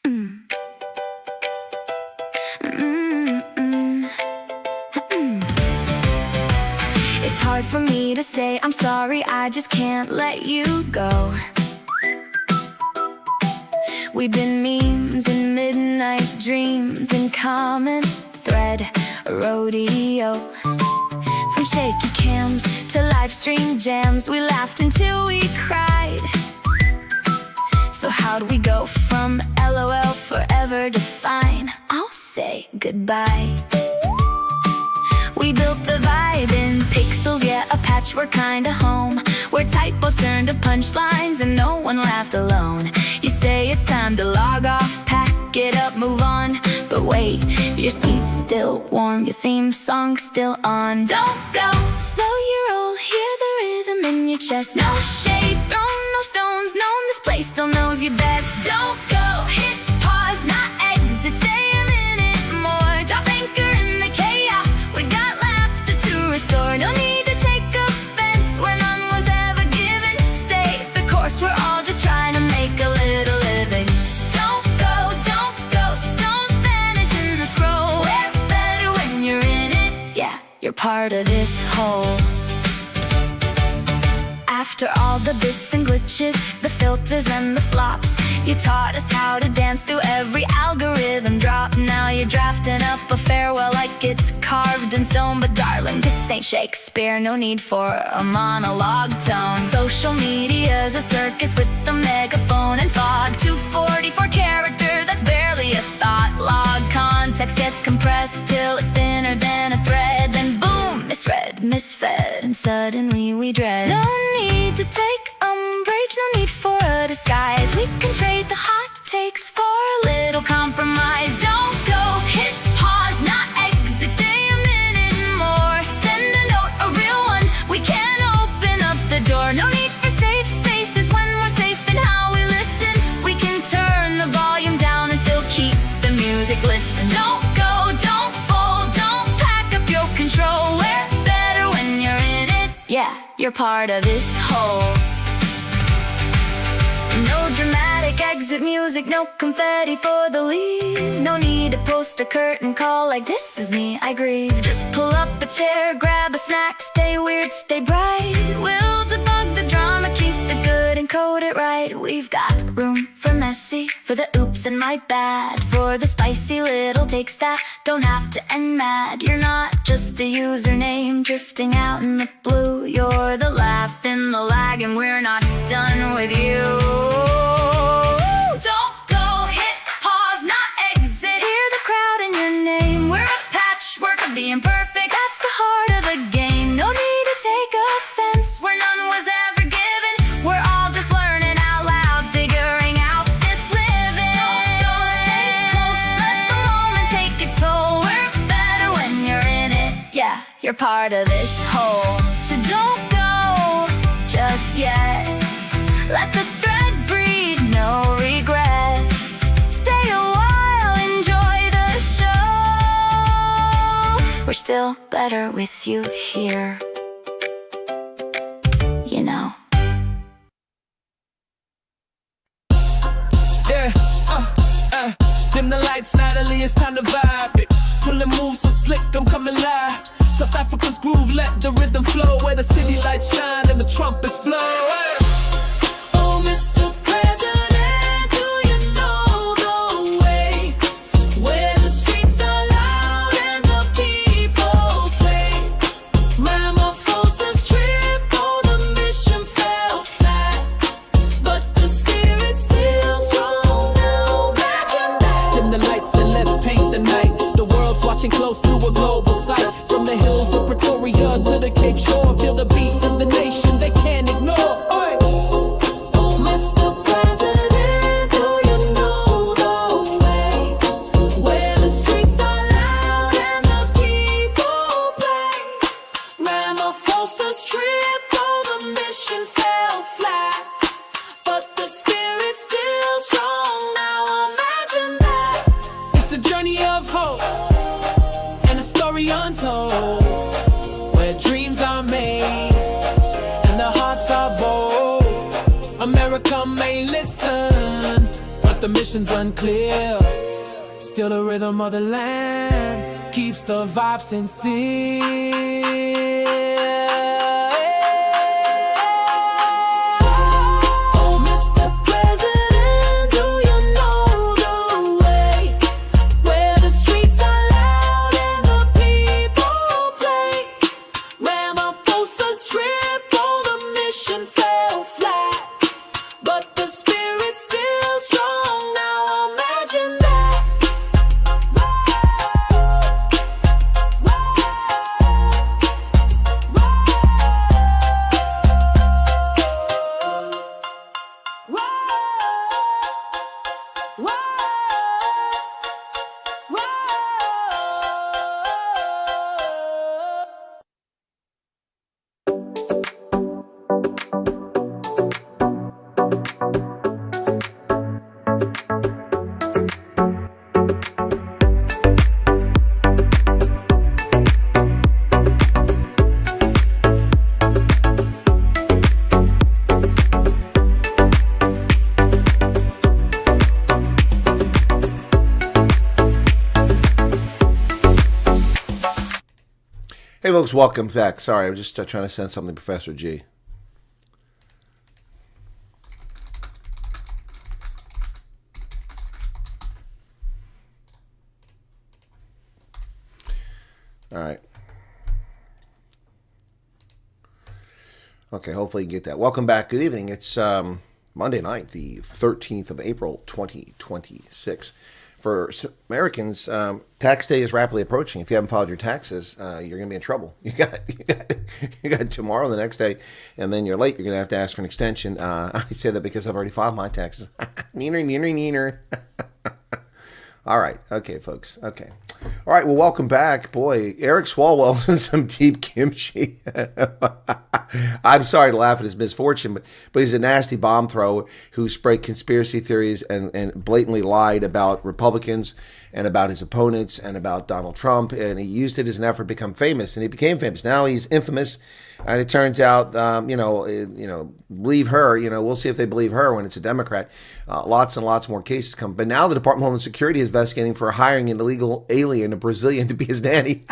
It's hard for me to say I'm sorry, I just can't let you go. We've been memes and midnight dreams and common thread, a rodeo. From shaky cams to live stream jams, we laughed until we cried. So how'd we go from LOL forever to fine? I'll say goodbye. We built a vibe in pixels, yeah, a patchwork kinda home, where typos turned to punchlines and no one laughed alone. You say it's time to log off, pack it up, move on. But wait, your seat's still warm, your theme song's still on. Don't go, slow your roll, hear the rhythm in your chest. No shade thrown, no stones, known, this place still knows you best. Don't go, hit pause, not exit, stay a minute more. Drop anchor in the chaos, we got laughter to restore. No need to take offense where none was ever given. Stay the course, we're all just trying to make a little living. Don't go, ghost, don't vanish in the scroll. We're better when you're in it, yeah, you're part of this whole. After all the bits and glitches, the filters and the flops, you taught us how to dance through every algorithm drop. Now you're drafting up a farewell like it's carved in stone. But darling, this ain't Shakespeare, no need for a monologue tone. Social media's a circus with a megaphone and fog. 244 character, that's barely a thought log. Context gets compressed till it's thinner than a thread. Then boom, misread, misfed, and suddenly we dread. No need to take umbrage, no need for a disguise. We can trade the hot takes for a little compromise. Don't go, hit pause, not exit, stay a minute more. Send a note, a real one, we can open up the door. No need for safe spaces when we're safe in how we listen. We can turn the volume down and still keep the music listen. Don't go, don't fold, don't pack up your control. We're better when you're in it, yeah, you're part of this whole. No dramatic exit music, no confetti for the leave. No need to post a curtain call like this is me, I grieve. Just pull up a chair, grab a snack, stay weird, stay bright. We'll debug the drama, keep the good and code it right. We've got room for messy, for the oops and my bad, for the spicy little takes that don't have to end mad. You're not just a username drifting out in the blue. You're the laugh in the lag and we're not done with you. Don't go, hit pause, not exit. Hear the crowd in your name. We're a patchwork of the imperfect, that's the heart of the game. No need to take offense where none was ever given. We're all just learning out loud, figuring out this living. Don't go, stay close, let the moment take its toll. We're better when you're in it, yeah, you're part of this whole. So don't go just yet, let the thread breathe, no regrets. Stay a while, enjoy the show. We're still better with you here, you know. Yeah, dim the lights, Natalie, it's time to vibe it. Pulling moves so slick, I'm coming live. South Africa's groove, let the rhythm flow, where the city lights shine and the trumpets blow. Oh, Mr. President, do you know the way, where the streets are loud and the people play? Ramaphosa's trip, oh, the mission fell flat, but the spirit's still strong now. Imagine that. Dim the lights and let's paint the night. The world's watching close to a global sight. From the hills of Pretoria to the Cape Shore, feel the beat of the nation they can't ignore. Oi. Oh, Mr. President, do you know the way, where the streets are loud and the people play? Ramaphosa's trip, oh, the mission fell flat, but the spirit's still strong now. Imagine that. It's a journey of hope and a story untold, where dreams are made and the hearts are bold. America may listen, but the mission's unclear. Still the rhythm of the land keeps the vibe sincere. Hey folks, welcome back. Sorry, I was just trying to send something to Professor G. All right. Okay, hopefully you get that. Welcome back. Good evening. It's Monday night, the 13th of April, 2026. For Americans, tax day is rapidly approaching. If you haven't filed your taxes, you're going to be in trouble. You got tomorrow, the next day, and then you're late. You're going to have to ask for an extension. I say that because I've already filed my taxes. Neener. All right. Okay, folks. Okay. All right. Well, welcome back. Boy, Eric Swalwell and some deep kimchi. I'm sorry to laugh at his misfortune, but he's a nasty bomb thrower who spread conspiracy theories and blatantly lied about Republicans and about his opponents and about Donald Trump. And he used it as an effort to become famous, and he became famous. Now he's infamous. And it turns out, believe her. We'll see if they believe her when it's a Democrat. Lots and lots more cases come. But now the Department of Homeland Security is investigating for hiring an illegal alien, a Brazilian, to be his nanny.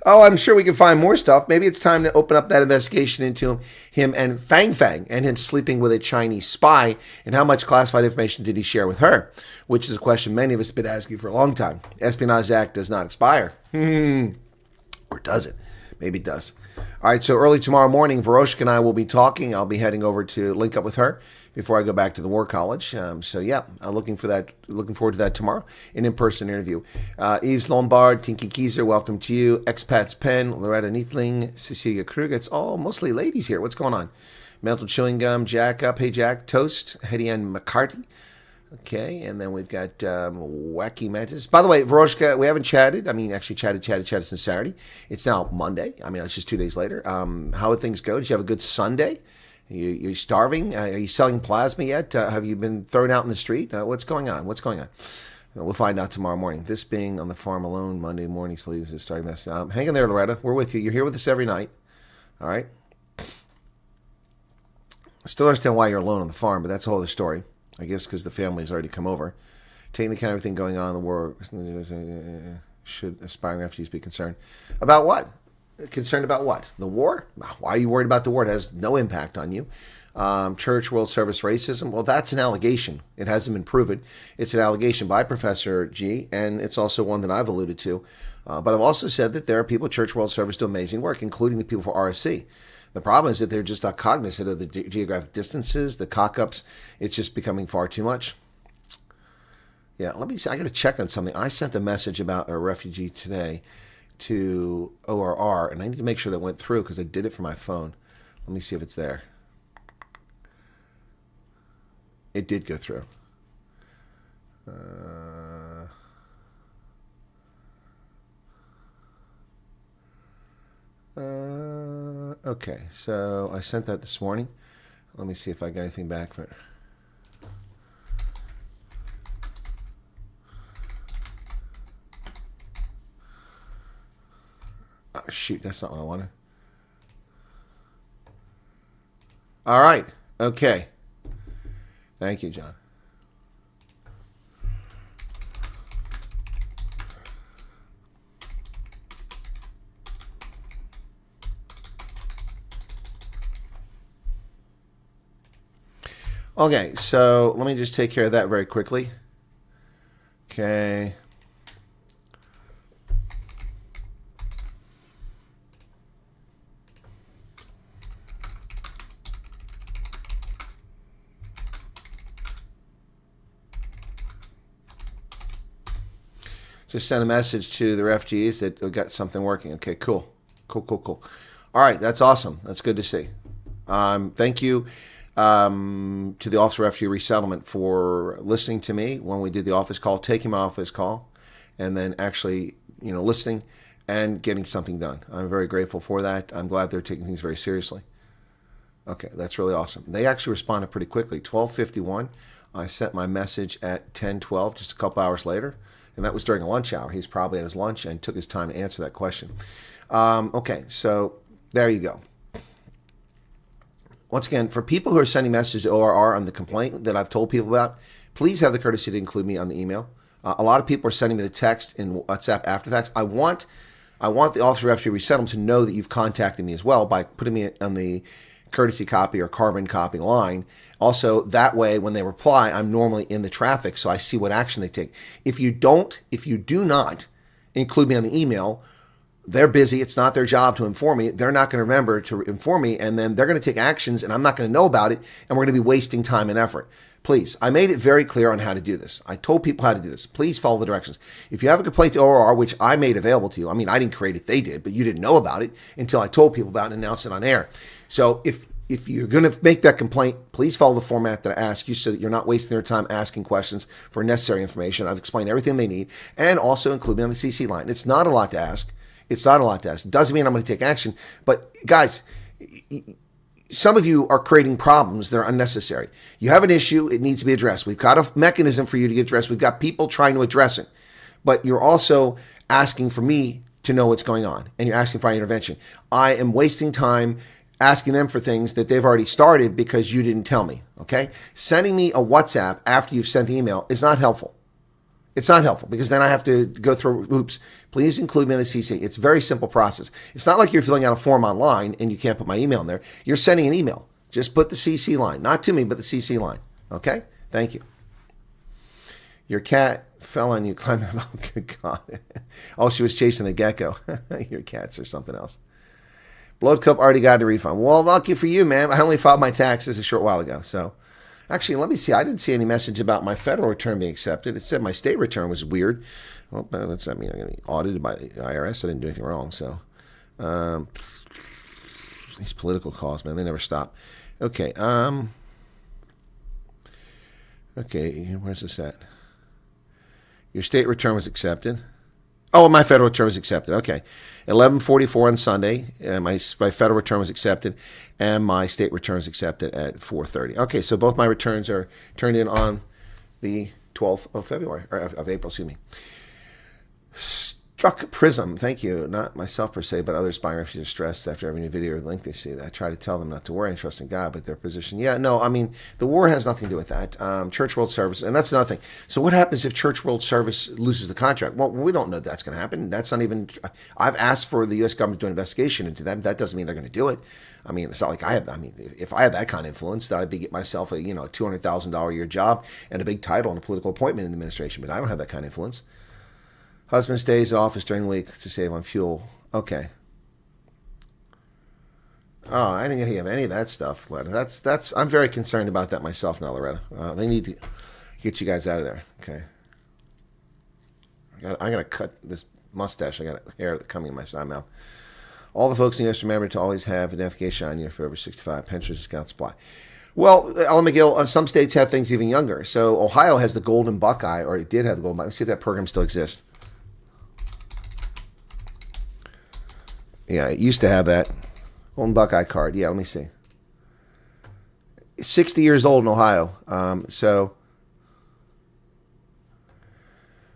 Oh, I'm sure we can find more stuff. Maybe it's time to open up that investigation into him and Fang and him sleeping with a Chinese spy, and how much classified information did he share with her, which is a question many of us have been asking for a long time. Espionage Act does not expire. Or does it? Maybe it does. All right, so early tomorrow morning, Varoshka and I will be talking. I'll be heading over to link up with her before I go back to the War College. I'm looking forward to that tomorrow, an in-person interview. Yves Lombard, Tinky Kieser, welcome to you. Expats Penn, Loretta Neathling, Cecilia Krug. It's all mostly ladies here. What's going on? Mental Chewing Gum, Jack up. Hey, Jack. Toast, Hetty Ann McCarty. Okay, and then we've got Wacky Mantis. By the way, Varoshka, we haven't chatted. I mean, actually chatted since Saturday. It's now Monday. I mean, it's just 2 days later. How did things go? Did you have a good Sunday? You're starving? Are you selling plasma yet? Have you been thrown out in the street? What's going on? We'll find out tomorrow morning. This being on the farm alone, Monday morning sleeves is starting mess. Hang in there, Loretta. We're with you. You're here with us every night. All right? I still understand why you're alone on the farm, but that's a whole other story. I guess because the family's already come over. Taking into account everything going on in the war, should aspiring refugees be concerned? About what? Concerned about what? The war? Why are you worried about the war? It has no impact on you. Church World Service racism? Well, that's an allegation. It hasn't been proven. It's an allegation by Professor G, and it's also one that I've alluded to. But I've also said that there are people at Church World Service do amazing work, including the people for RSC. The problem is that they're just not cognizant of the geographic distances, the cock-ups. It's just becoming far too much. Yeah, let me see. I got to check on something. I sent a message about a refugee today to ORR, and I need to make sure that went through because I did it from my phone. Let me see if it's there. It did go through. Okay, so I sent that this morning. Let me see if I got anything back from it. Oh, shoot, that's not what I wanted. All right, okay. Thank you, John. Okay, so let me just take care of that very quickly. Okay. Just sent a message to the refugees that we got something working. Okay, cool. Cool. All right, that's awesome. That's good to see. Thank you to the Office of Refugee Resettlement for listening to me when we did the office call, taking my office call, and then actually, listening and getting something done. I'm very grateful for that. I'm glad they're taking things very seriously. Okay, that's really awesome. They actually responded pretty quickly. 12:51, I sent my message at 10:12, just a couple hours later, and that was during a lunch hour. He's probably at his lunch and took his time to answer that question. Okay, so there you go. Once again, for people who are sending messages to ORR on the complaint that I've told people about, please have the courtesy to include me on the email. A lot of people are sending me the text in WhatsApp after the fact. I want the Office of Refugee Resettlement to know that you've contacted me as well by putting me on the courtesy copy or carbon copy line. Also, that way, when they reply, I'm normally in the traffic, so I see what action they take. If you do not include me on the email, they're busy. It's not their job to inform me. They're not going to remember to inform me, and then they're going to take actions, and I'm not going to know about it, and we're going to be wasting time and effort. Please, I made it very clear on how to do this. I told people how to do this. Please follow the directions. If you have a complaint to ORR, which I made available to you, I didn't create it, they did, but you didn't know about it until I told people about it and announced it on air. So if you're going to make that complaint, please follow the format that I ask you so that you're not wasting their time asking questions for necessary information. I've explained everything they need, and also include me on the CC line. It's not a lot to ask. It doesn't mean I'm going to take action. But guys, some of you are creating problems that are unnecessary. You have an issue. It needs to be addressed. We've got a mechanism for you to get addressed. We've got people trying to address it. But you're also asking for me to know what's going on, and you're asking for my intervention. I am wasting time asking them for things that they've already started because you didn't tell me, okay? Sending me a WhatsApp after you've sent the email is not helpful. It's not helpful because then I have to go through hoops. Please include me in the CC. It's a very simple process. It's not like you're filling out a form online and you can't put my email in there. You're sending an email. Just put the CC line. Not to me, but the CC line. Okay? Thank you. Your cat fell on you climbing. Oh, good God. Oh, she was chasing a gecko. Your cats or something else. Blood Cup already got a refund. Well, lucky for you, man. I only filed my taxes a short while ago, so... Actually, let me see. I didn't see any message about my federal return being accepted. It said my state return was weird. Well, what's that mean? I'm going to be audited by the IRS. I didn't do anything wrong. So, these political calls, man, they never stop. Okay. Okay, where's this at? Your state return was accepted. Oh, my federal return was accepted. Okay. 11:44 on Sunday. My federal return was accepted, and my state return was accepted at 4:30. Okay, so both my returns are turned in on the 12th of February, or of April, excuse me. Struck Prism, thank you. Not myself per se, but others buying refugees are stressed after every new video or link they see. I try to tell them not to worry and trust in God, but their position, the war has nothing to do with that. Church World Service, and that's another thing. So what happens if Church World Service loses the contract? Well, we don't know that's going to happen. That's not even, I've asked for the U.S. government to do an investigation into them. That doesn't mean they're going to do it. It's not like if I had that kind of influence, that I'd be getting myself a $200,000 a year job and a big title and a political appointment in the administration, but I don't have that kind of influence. Husband stays in office during the week to save on fuel. Okay. Oh, I didn't have any of that stuff, Loretta. That's. I'm very concerned about that myself now, Loretta. They need to get you guys out of there. Okay. I gotta cut this mustache. I got hair coming in my side mouth. All the folks in the U.S. remember to always have identification on you for over 65. Pensioners discount supply. Well, Ellen McGill, some states have things even younger. So Ohio has the Golden Buckeye, or it did have the Golden Buckeye. Let's see if that program still exists. Yeah, it used to have that Golden Buckeye card. Yeah, let me see. 60 years old in Ohio. So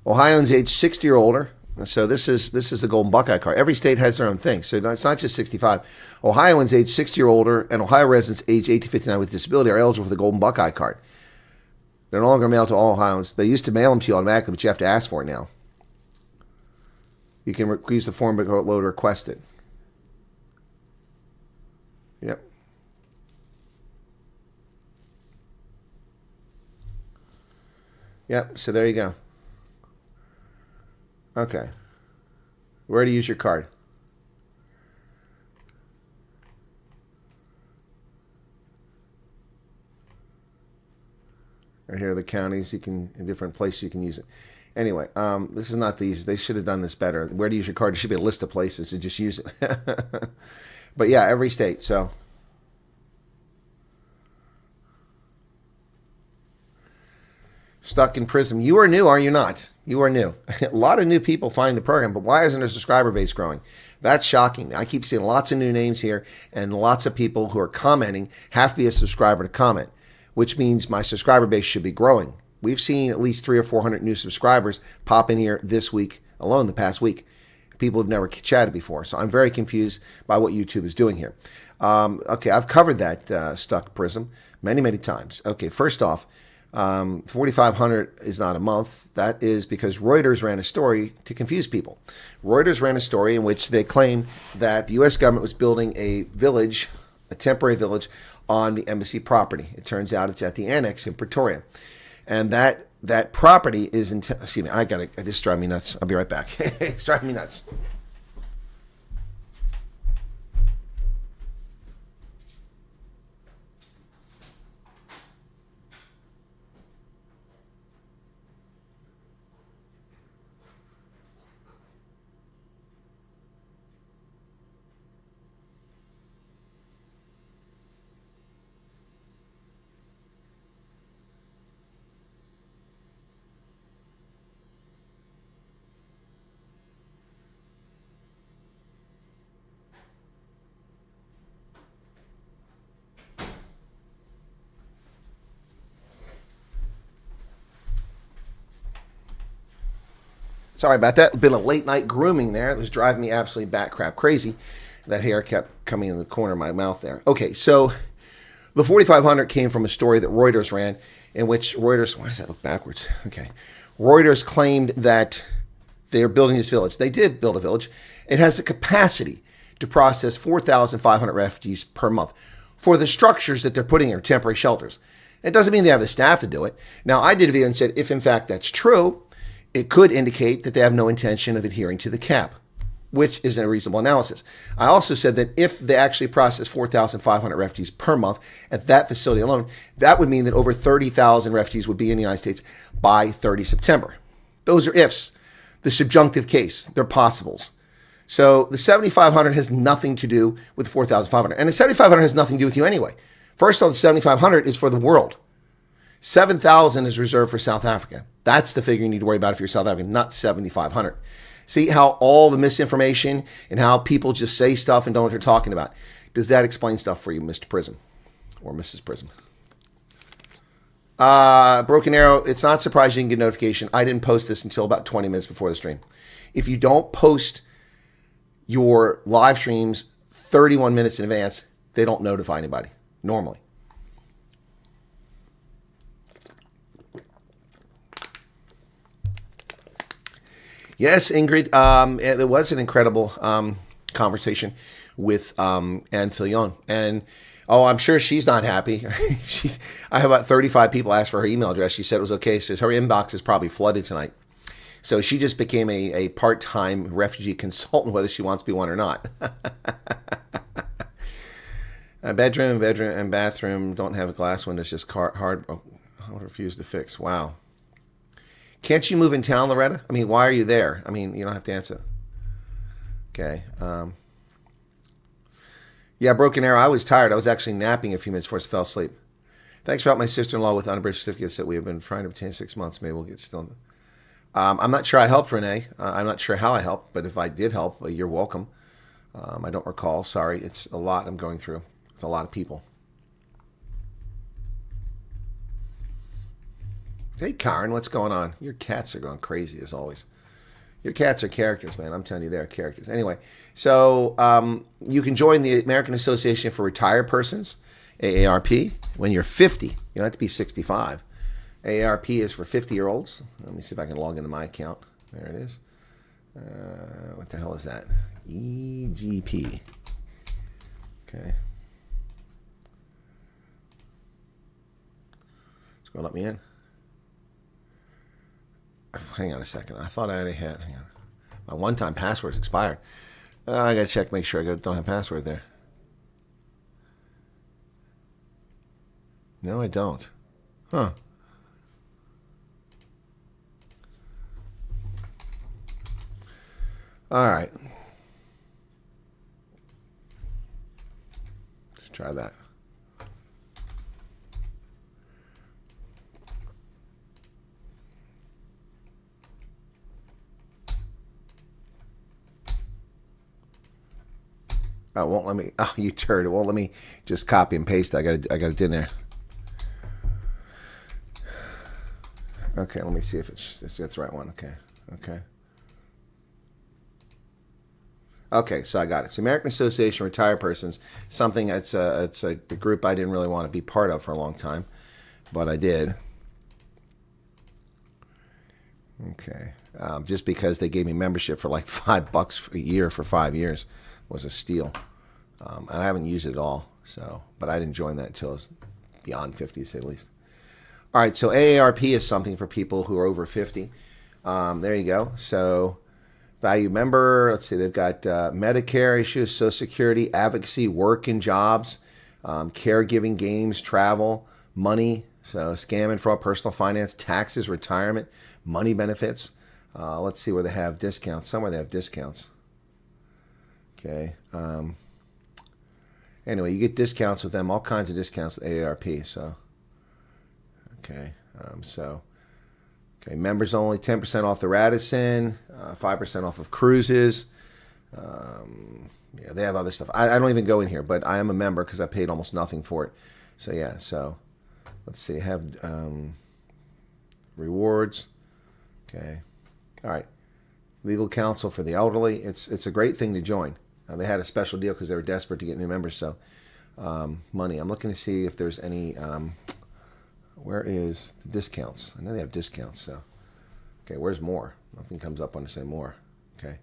Ohioans age 60 or older. So this is the Golden Buckeye card. Every state has their own thing. So it's not just 65. Ohioans age 60 or older and Ohio residents age 18 to 59 with disability are eligible for the Golden Buckeye card. They're no longer mailed to all Ohioans. They used to mail them to you automatically, but you have to ask for it now. You can use the form below to request it. Yep. Yep, so there you go. Okay. Where to use your card? Right here are the counties. You can, in different places you can use it. Anyway, this is not these. They should have done this better. Where to use your card? There should be a list of places to just use it. But yeah, every state. So stuck in prison. You are new, are you not? You are new. A lot of new people find the program, but why isn't our subscriber base growing? That's shocking. I keep seeing lots of new names here, and lots of people who are commenting have to be a subscriber to comment, which means my subscriber base should be growing. We've seen at least 300 or 400 new subscribers pop in here this week alone, the past week. People have never chatted before. So I'm very confused by what YouTube is doing here. Okay, I've covered that stuck prism many, many times. Okay, first off, 4,500 is not a month. That is because Reuters ran a story to confuse people. Reuters ran a story in which they claimed that the U.S. government was building a village, a temporary village, on the embassy property. It turns out it's at the annex in Pretoria. And that property is in, excuse me, this drives me nuts. I'll be right back. It's driving me nuts. Sorry about that. Been a late night grooming there. It was driving me absolutely bat crap crazy. That hair kept coming in the corner of my mouth there. Okay, so the 4,500 came from a story that Reuters ran, in which Reuters, why does that look backwards? Okay. Reuters claimed that they're building this village. They did build a village. It has the capacity to process 4,500 refugees per month for the structures that they're putting in, temporary shelters. It doesn't mean they have the staff to do it. Now, I did a video and said, if in fact that's true, it could indicate that they have no intention of adhering to the cap, which is a reasonable analysis. I also said that if they actually process 4,500 refugees per month at that facility alone, that would mean that over 30,000 refugees would be in the United States by 30 September. Those are ifs. The subjunctive case, they're possibles. So the 7,500 has nothing to do with 4,500. And the 7,500 has nothing to do with you anyway. First of all, the 7,500 is for the world. 7,000 is reserved for South Africa. That's the figure you need to worry about if you're South African, not 7,500. See how all the misinformation and how people just say stuff and don't know what they're talking about. Does that explain stuff for you, Mr. Prism or Mrs. Prism? Broken Arrow, it's not surprising you can get notification. I didn't post this until about 20 minutes before the stream. If you don't post your live streams 31 minutes in advance, they don't notify anybody normally. Yes, Ingrid, it was an incredible conversation with Anne Fillon. And, I'm sure she's not happy. I have about 35 people asked for her email address. She said it was okay. She says her inbox is probably flooded tonight. So she just became a part-time refugee consultant, whether she wants to be one or not. A bedroom and bathroom don't have glass windows, just hard. I refuse to fix. Wow. Can't you move in town, Loretta? I mean, why are you there? I mean, you don't have to answer. Okay. Yeah, Broken Arrow, I was tired. I was actually napping a few minutes before I fell asleep. Thanks for helping my sister-in-law with unabridged certificates that we have been trying to obtain 6 months. Maybe we'll get still. I'm not sure I helped, Renee. I'm not sure how I helped, but if I did help, you're welcome. I don't recall. Sorry. It's a lot I'm going through with a lot of people. Hey, Karen, what's going on? Your cats are going crazy, as always. Your cats are characters, man. I'm telling you, they're characters. Anyway, so you can join the American Association for Retired Persons, AARP, when you're 50. You don't have to be 65. AARP is for 50-year-olds. Let me see if I can log into my account. There it is. What the hell is that? EGP. Okay. It's going to let me in. Hang on a second. I thought I already had. Hang on. My one-time password's expired. I got to check, make sure I don't have password there. No, I don't. Huh. All right. Let's try that. Oh, it won't let me. Oh, you turd! It won't let me just copy and paste. I got it in there. Okay, let me see if that's the right one. Okay. Okay, so I got it. It's the American Association of Retired Persons. Something it's a group I didn't really want to be part of for a long time, but I did. Okay, just because they gave me membership for like $5 a year for 5 years was a steal, and I haven't used it at all. So, but I didn't join that until I was beyond 50, to say the least. All right, so AARP is something for people who are over 50. There you go. So, value member. Let's see, they've got Medicare issues, Social Security, advocacy, work and jobs, caregiving, games, travel, money. So, scam and fraud, personal finance, taxes, retirement, money benefits. Let's see where they have discounts. Somewhere they have discounts. Okay. Anyway, you get discounts with them, all kinds of discounts with AARP. So, okay. Okay, members only, 10% off the Radisson, 5% off of cruises. Yeah, they have other stuff. I don't even go in here, but I am a member because I paid almost nothing for it. So, yeah, so let's see. Have rewards. Okay. All right. Legal counsel for the elderly. It's a great thing to join. They had a special deal because they were desperate to get new members. So, money. I'm looking to see if there's any... where is the discounts? I know they have discounts, so. Okay, where's more? Nothing comes up on to say more. Okay.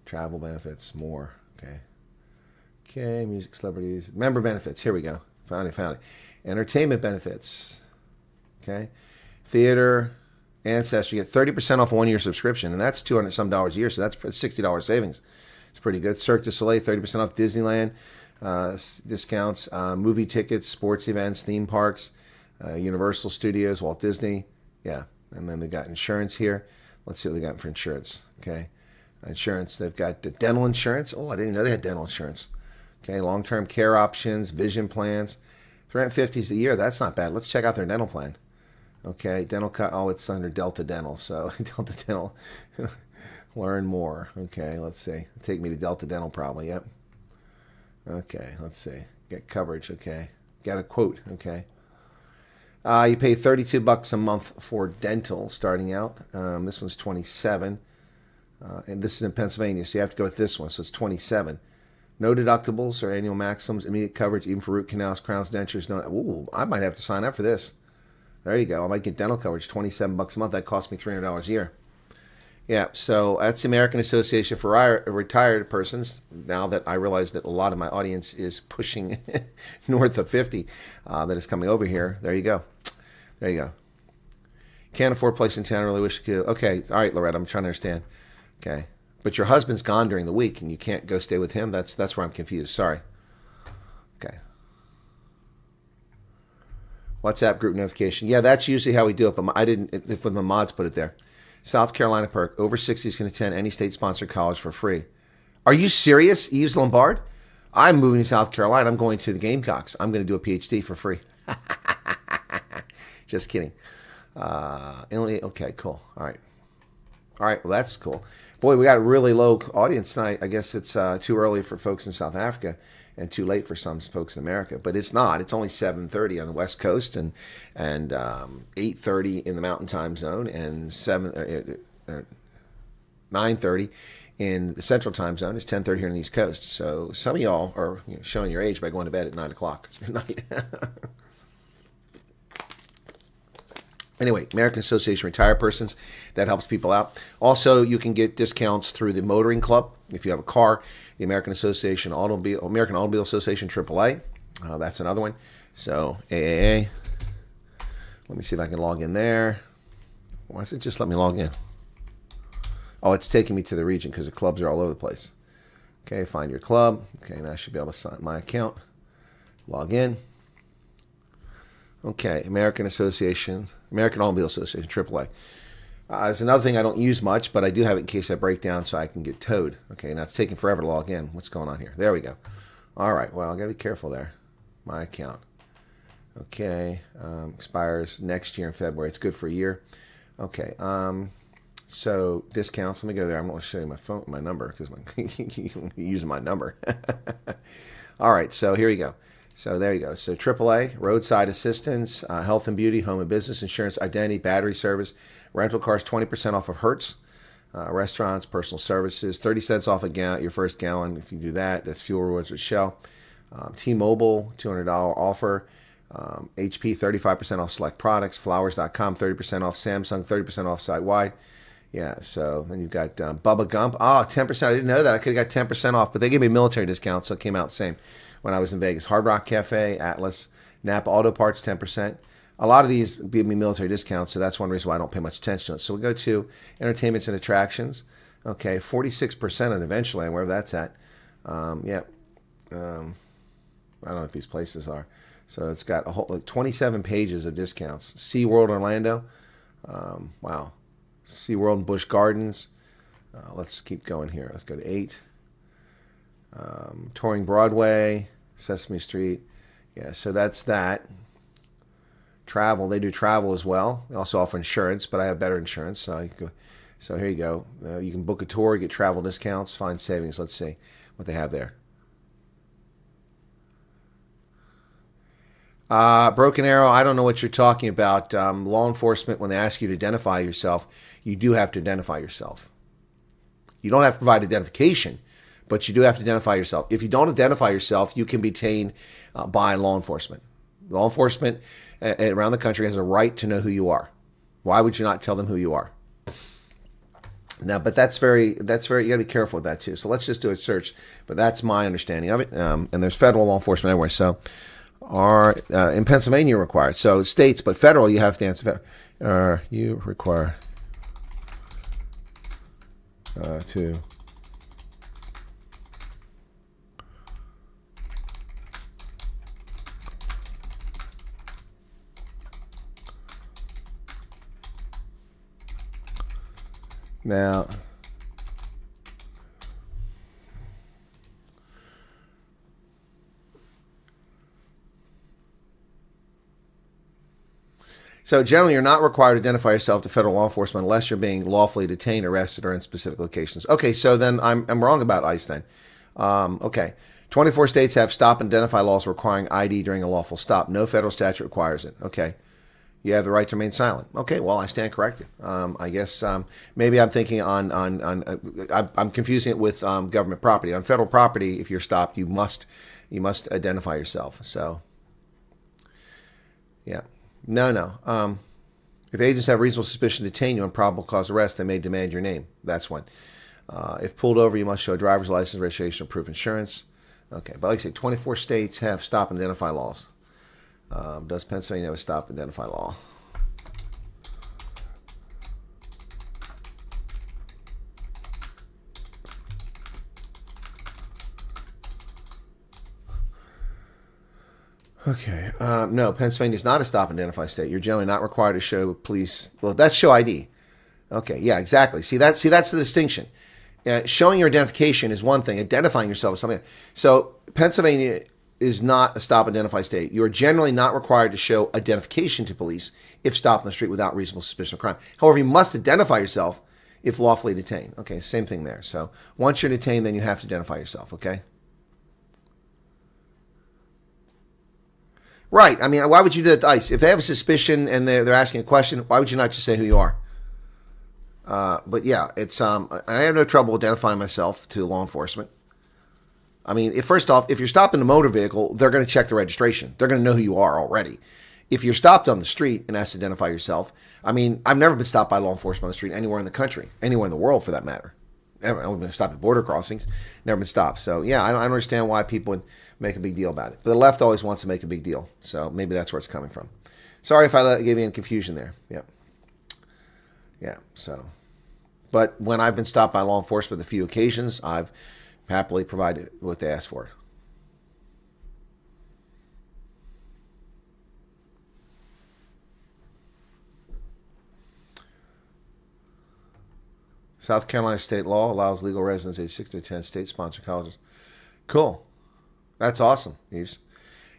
Travel benefits, more. Okay. Okay, music, celebrities. Member benefits, here we go. Found it. Entertainment benefits. Okay. Theater, Ancestry, you get 30% off a 1-year subscription, and that's $200 some a year, so that's $60 savings. It's pretty good. Cirque du Soleil, 30% off Disneyland, discounts, movie tickets, sports events, theme parks, Universal Studios, Walt Disney, yeah. And then they got insurance here. Let's see what they got for insurance. Okay, insurance. They've got dental insurance. Oh, I didn't know they had dental insurance. Okay, long-term care options, vision plans, $350 a year. That's not bad. Let's check out their dental plan. Okay, dental cut. Oh, it's under Delta Dental. So Delta Dental. Learn more. Okay, let's see. Take me to Delta Dental probably. Yep. Okay, let's see. Get coverage. Okay, got a quote. Okay. You pay $32 a month for dental starting out. This one's $27, and this is in Pennsylvania, so you have to go with this one. So it's $27. No deductibles or annual maximums. Immediate coverage, even for root canals, crowns, dentures. No. Ooh, I might have to sign up for this. There you go. I might get dental coverage, $27 a month. That costs me $300 a year. Yeah. So that's the American Association for Retired Persons. Now that I realize that a lot of my audience is pushing north of 50, that is coming over here. There you go. There you go. Can't afford a place in town. Really wish you could. Okay. All right, Loretta. I'm trying to understand. Okay. But your husband's gone during the week, and you can't go stay with him. That's where I'm confused. Sorry. Okay. WhatsApp group notification. Yeah, that's usually how we do it, but I didn't. When the mods put it there. South Carolina perk. Over 60s can attend any state-sponsored college for free. Are you serious, Yves Lombard? I'm moving to South Carolina. I'm going to the Gamecocks. I'm going to do a PhD for free. Just kidding. Okay, cool. All right. Well, that's cool. Boy, we got a really low audience tonight. I guess it's too early for folks in South Africa and too late for some folks in America. But it's not. It's only 7:30 on the West Coast and 8:30 in the Mountain Time Zone and 9:30 in the Central Time Zone. It's 10:30 here on the East Coast. So some of y'all are showing your age by going to bed at 9 o'clock at night. Anyway, American Association of Retired Persons, that helps people out. Also, you can get discounts through the Motoring Club if you have a car. The American Automobile Association AAA. That's another one. So AAA. Let me see if I can log in there. Why does it just let me log in? Oh, it's taking me to the region because the clubs are all over the place. Okay, find your club. Okay, now I should be able to sign my account. Log in. Okay, American Automobile Association, AAA. It's another thing I don't use much, but I do have it in case I break down so I can get towed. Okay, now it's taking forever to log in. What's going on here? There we go. All right, well, I got to be careful there. My account. Okay, expires next year in February. It's good for a year. Okay, so discounts. Let me go there. I'm going to show you my number because you're using my number. All right, so here you go. So there you go. So AAA, roadside assistance, health and beauty, home and business insurance, identity, battery service, rental cars, 20% off of Hertz, restaurants, personal services, 30 cents off your first gallon if you do that. That's fuel rewards with Shell. T-Mobile, $200 offer. HP, 35% off select products. Flowers.com, 30% off. Samsung, 30% off site-wide. Yeah, so then you've got Bubba Gump. Oh, 10%. I didn't know that. I could have got 10% off, but they gave me a military discount, so it came out the same when I was in Vegas. Hard Rock Cafe, Atlas, Napa Auto Parts, 10%. A lot of these give me military discounts, so that's one reason why I don't pay much attention to it. So we go to entertainments and attractions. Okay, 46% on Adventureland, wherever that's at. Yeah. I don't know what these places are. So it's got a whole 27 pages of discounts. SeaWorld Orlando. Wow. SeaWorld and Busch Gardens. Let's keep going here. Let's go to 8. Touring Broadway, Sesame Street. Yeah, so that's that. Travel. They do travel as well. They also offer insurance, but I have better insurance. So here you go. You can book a tour, get travel discounts, find savings. Let's see what they have there. Broken Arrow, I don't know what you're talking about. Law enforcement, when they ask you to identify yourself, you do have to identify yourself. You don't have to provide identification, but you do have to identify yourself. If you don't identify yourself, you can be detained by law enforcement. Law enforcement around the country has a right to know who you are. Why would you not tell them who you are? Now, but that's very, you got to be careful with that too. So let's just do a search. But that's my understanding of it. And there's federal law enforcement everywhere. So in Pennsylvania required. So states, but federal, you have to answer federal. You require to now. So generally, you're not required to identify yourself to federal law enforcement unless you're being lawfully detained, arrested, or in specific locations. Okay, so then I'm wrong about ICE then. Okay, 24 states have stop and identify laws requiring ID during a lawful stop. No federal statute requires it. Okay, you have the right to remain silent. Okay, well, I stand corrected. I guess maybe I'm thinking I'm confusing it with government property. On federal property, if you're stopped, you must identify yourself. So, yeah. No. If agents have reasonable suspicion to detain you on probable cause arrest, they may demand your name. That's one. If pulled over, you must show a driver's license, registration, or proof of insurance. Okay, but like I say, 24 states have stop and identify laws. Does Pennsylvania have a stop and identify law? Okay. No, Pennsylvania is not a stop and identify state. You're generally not required to show police. Well, that's show ID. Okay. Yeah, exactly. See, that's the distinction. Showing your identification is one thing. Identifying yourself is something else. So Pennsylvania is not a stop and identify state. You are generally not required to show identification to police if stopped on the street without reasonable suspicion of crime. However, you must identify yourself if lawfully detained. Okay. Same thing there. So once you're detained, then you have to identify yourself. Okay. Right. I mean, why would you do that to ICE? If they have a suspicion and they're asking a question, why would you not just say who you are? But yeah, it's I have no trouble identifying myself to law enforcement. I mean, first off, if you're stopping a motor vehicle, they're going to check the registration. They're going to know who you are already. if you're stopped on the street and asked to identify yourself, I mean, I've never been stopped by law enforcement on the street anywhere in the country, anywhere in the world for that matter. I've been stopped at border crossings, never been stopped. So yeah, I don't understand why people would make a big deal about it. But the left always wants to make a big deal. So maybe that's where it's coming from. Sorry if I gave you any confusion there. Yeah. Yeah, so. But when I've been stopped by law enforcement on a few occasions, I've happily provided what they asked for. South Carolina state law allows legal residents age 6 to 10 state-sponsored colleges. Cool. That's awesome, Yves.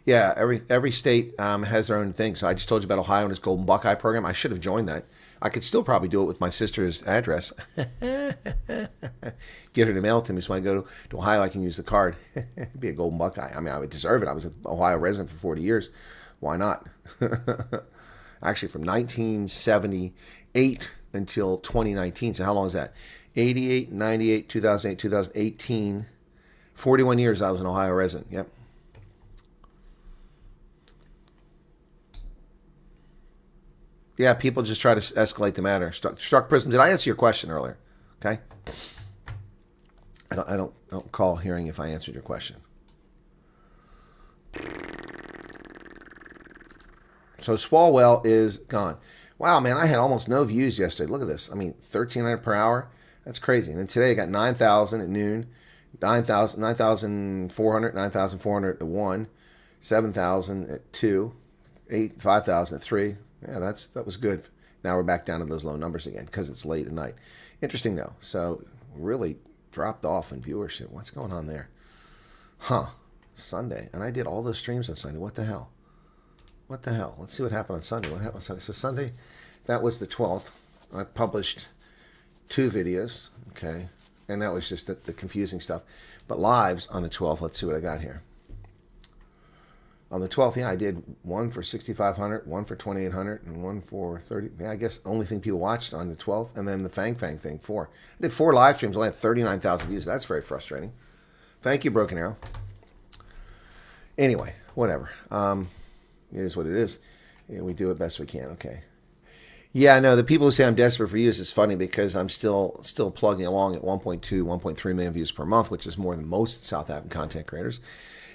Yeah, every state has their own thing. So I just told you about Ohio and its Golden Buckeye program. I should have joined that. I could still probably do it with my sister's address. Get her to mail it to me so when I go to Ohio, I can use the card. It'd be a Golden Buckeye. I mean, I would deserve it. I was an Ohio resident for 40 years. Why not? Actually, from 1978 until 2019. So how long is that? 88, 98, 2008, 2018. 41 years I was an Ohio resident. Yep. Yeah, people just try to escalate the matter. Struck prison. Did I answer your question earlier? Okay. I don't recall hearing if I answered your question. So Swalwell is gone. Wow, man, I had almost no views yesterday. Look at this. I mean, 1,300 per hour. That's crazy. And then today I got 9,000 at noon, 9,400, 9,400 at 1, 7,000 at 2, 5,000 at 3. Yeah, that was good. Now we're back down to those low numbers again because it's late at night. Interesting, though. So really dropped off in viewership. What's going on there? Huh. Sunday. And I did all those streams on Sunday. What the hell? What the hell? Let's see what happened on Sunday. What happened on Sunday? So Sunday, that was the 12th. I published 2 videos, okay? And that was just the confusing stuff. But lives on the 12th, let's see what I got here. On the 12th, yeah, I did one for 6,500, one for 2,800, and one for 30. Yeah, I guess only thing people watched on the 12th, and then the Fang thing, 4. I did 4 live streams, only had 39,000 views. That's very frustrating. Thank you, Broken Arrow. Anyway, whatever. It is what it is. Yeah, we do it best we can. Okay. Yeah, no, the people who say I'm desperate for views is funny because I'm still plugging along at 1.2, 1.3 million views per month, which is more than most South African content creators.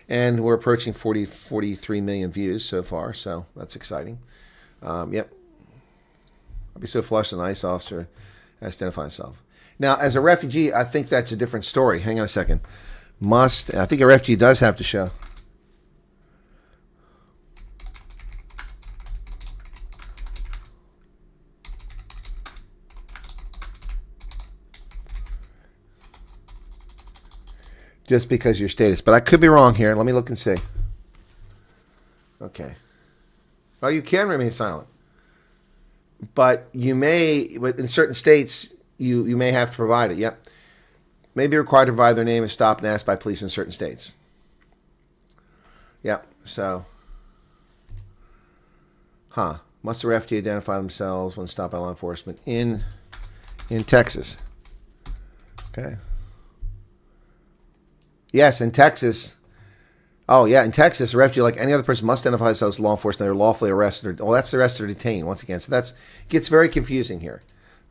And we're approaching 43 million views so far, so that's exciting. Yep. I'll be so flushed an ICE officer has to identify himself. Now, as a refugee, I think that's a different story. Hang on a second. I think a refugee does have to show. Just because of your status. But I could be wrong here. Let me look and see. Okay. Oh, you can remain silent. But you may, in certain states, you may have to provide it. Yep. May be required to provide their name if stopped and asked by police in certain states. Yep. So. Must the refugee identify themselves when stopped by law enforcement in Texas? Okay. Yes, in Texas. Oh, yeah, in Texas, a refugee, like any other person, must identify themselves as law enforcement. They're lawfully arrested. Well, that's arrested or detained, once again. So gets very confusing here.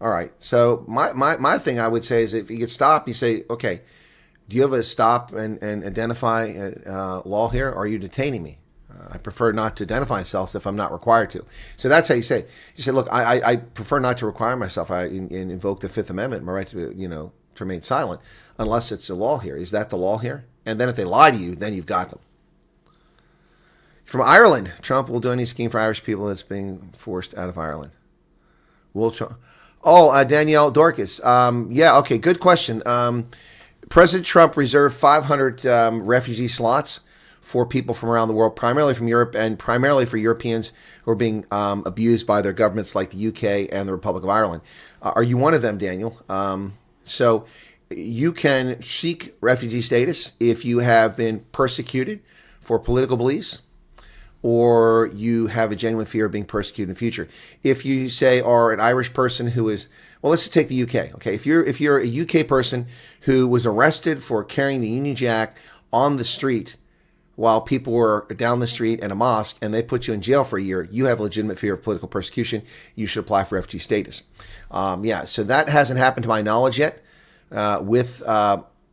All right. So my thing I would say is if you get stopped, you say, okay, do you have a stop and identify law here, or are you detaining me? I prefer not to identify myself if I'm not required to. So that's how you say it. You say, look, I prefer not to require myself. I invoke the Fifth Amendment, my right to, to remain silent, unless it's a law here. Is that the law here? And then if they lie to you, then you've got them. From Ireland, Trump will do any scheme for Irish people that's being forced out of Ireland. Will Trump? Oh, Danielle Dorcas. Yeah, okay, good question. President Trump reserved 500 refugee slots for people from around the world, primarily from Europe and primarily for Europeans who are being abused by their governments like the UK and the Republic of Ireland. Are you one of them, Daniel? So you can seek refugee status if you have been persecuted for political beliefs or you have a genuine fear of being persecuted in the future. If you say are an Irish person who is, well, let's just take the UK. Okay, if you're a UK person who was arrested for carrying the Union Jack on the street while people were down the street in a mosque and they put you in jail for a year, you have legitimate fear of political persecution. You should apply for refugee status. So that hasn't happened to my knowledge yet with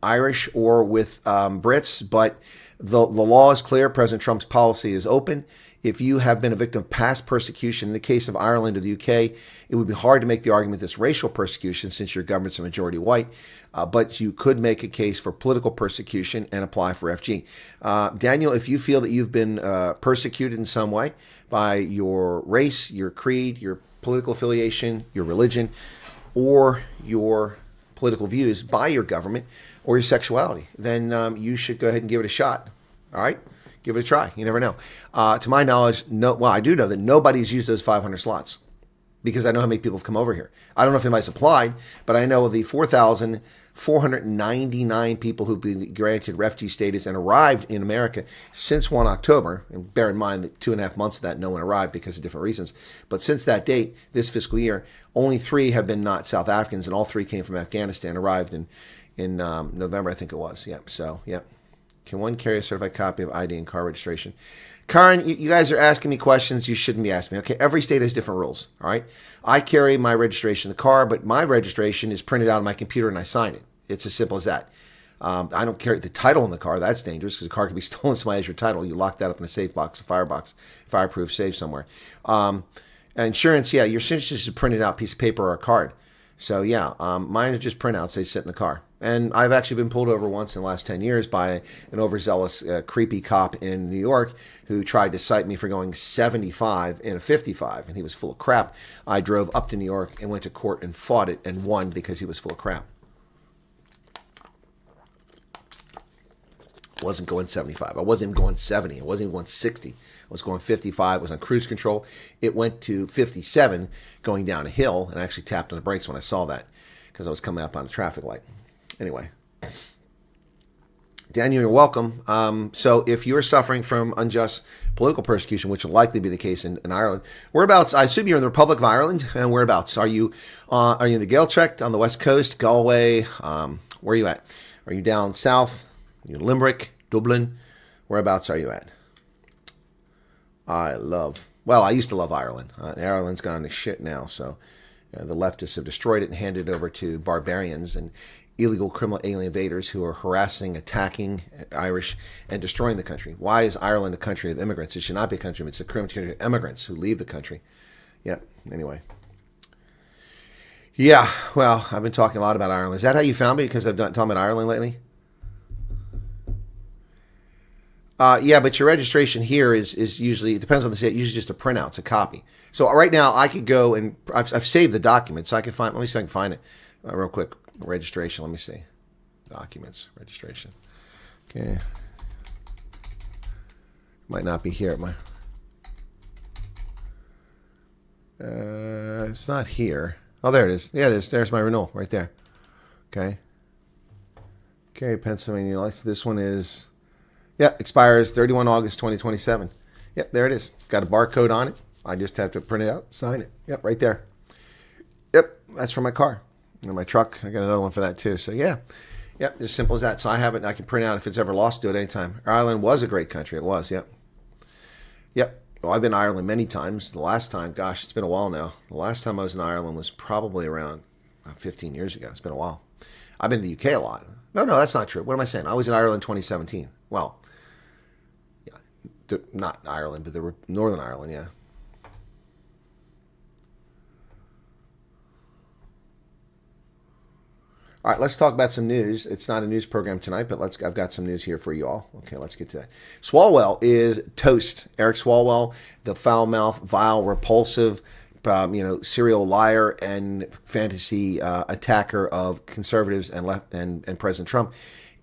Irish or with Brits, but the law is clear. President Trump's policy is open. If you have been a victim of past persecution, in the case of Ireland or the UK, it would be hard to make the argument that's racial persecution since your government's a majority white, but you could make a case for political persecution and apply for FG. Daniel, if you feel that you've been persecuted in some way by your race, your creed, your political affiliation, your religion, or your political views by your government or your sexuality, then you should go ahead and give it a shot. All right? Give it a try. You never know. To my knowledge, I do know that nobody's used those 500 slots because I know how many people have come over here. I don't know if anybody's applied, but I know of the 4,499 people who've been granted refugee status and arrived in America since 1 October. And bear in mind that 2.5 months of that, no one arrived because of different reasons. But since that date, this fiscal year, only 3 have been not South Africans, and all 3 came from Afghanistan, arrived in November, I think it was. Yep. So, yep. Can one carry a certified copy of ID and car registration? Karen, you guys are asking me questions you shouldn't be asking me. Okay, every state has different rules, all right? I carry my registration in the car, but my registration is printed out on my computer and I sign it. It's as simple as that. I don't carry the title in the car. That's dangerous because the car can be stolen. Somebody has your title. You lock that up in a safe box, a fireproof safe somewhere. Insurance, your insurance is just a printed out piece of paper or a card. So, mine are just printouts. They sit in the car. And I've actually been pulled over once in the last 10 years by an overzealous, creepy cop in New York who tried to cite me for going 75 in a 55, and he was full of crap. I drove up to New York and went to court and fought it and won because he was full of crap. I wasn't going 75. I wasn't even going 70. I wasn't even going 60. I was going 55. I was on cruise control. It went to 57 going down a hill, and I actually tapped on the brakes when I saw that because I was coming up on a traffic light. Anyway, Daniel, you're welcome. So if you're suffering from unjust political persecution, which will likely be the case in Ireland, whereabouts? I assume you're in the Republic of Ireland. And whereabouts? Are you in the Gaeltacht on the west coast, Galway? Where are you at? Are you down south? Are you in Limerick, Dublin? Whereabouts are you at? I used to love Ireland. Ireland's gone to shit now. So the leftists have destroyed it and handed it over to barbarians and illegal criminal alien invaders who are harassing, attacking Irish, and destroying the country. Why is Ireland a country of immigrants? It should not be a country. It's a country of immigrants who leave the country. Anyway. Well, I've been talking a lot about Ireland. Is that how you found me? Because I've done talking about Ireland lately? But your registration here is usually, it depends on the state, usually just a printout, it's a copy. So right now I could go and, I've saved the document, so I can find, let me see if I can find it real quick. Registration, let me see. Documents, registration. Okay. Might not be here. It's not here. Oh, there it is. Yeah, there's my renewal right there. Okay. Okay, Pennsylvania license. This one is, expires 31 August 2027. Yep, there it is. Got a barcode on it. I just have to print it out, sign it. Yep, right there. Yep, that's for my car. And my truck, I got another one for that too. So just simple as that. So I have it, and I can print out if it's ever lost, do it anytime. Ireland was a great country. It was, yep. Well, I've been to Ireland many times. The last time, gosh, it's been a while now. The last time I was in Ireland was probably around 15 years ago. It's been a while. I've been to the UK a lot. No, that's not true. What am I saying? I was in Ireland in 2017. Well, not Ireland, but Northern Ireland, yeah. All right, let's talk about some news. It's not a news program tonight, but I've got some news here for you all. Okay, let's get to that. Swalwell is toast. Eric Swalwell, the foul-mouthed, vile, repulsive, serial liar and fantasy attacker of conservatives and President Trump,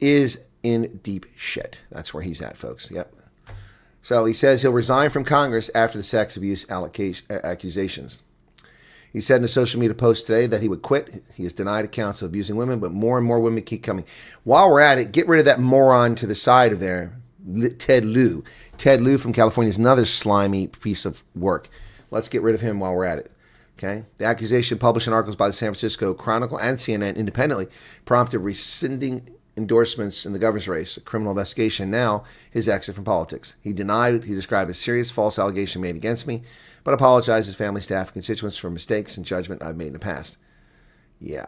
is in deep shit. That's where he's at, folks. Yep. So he says he'll resign from Congress after the sex abuse accusations. He said in a social media post today that he would quit. He has denied accounts of abusing women, but more and more women keep coming. While we're at it, get rid of that moron to the side of there, Ted Lieu. Ted Lieu from California is another slimy piece of work. Let's get rid of him while we're at it. Okay. The accusation published in articles by the San Francisco Chronicle and CNN independently prompted rescinding endorsements in the governor's race, a criminal investigation, now his exit from politics. He denied it. He described a serious false allegation made against me, but apologized to his family, staff, and constituents for mistakes and judgment I've made in the past. Yeah,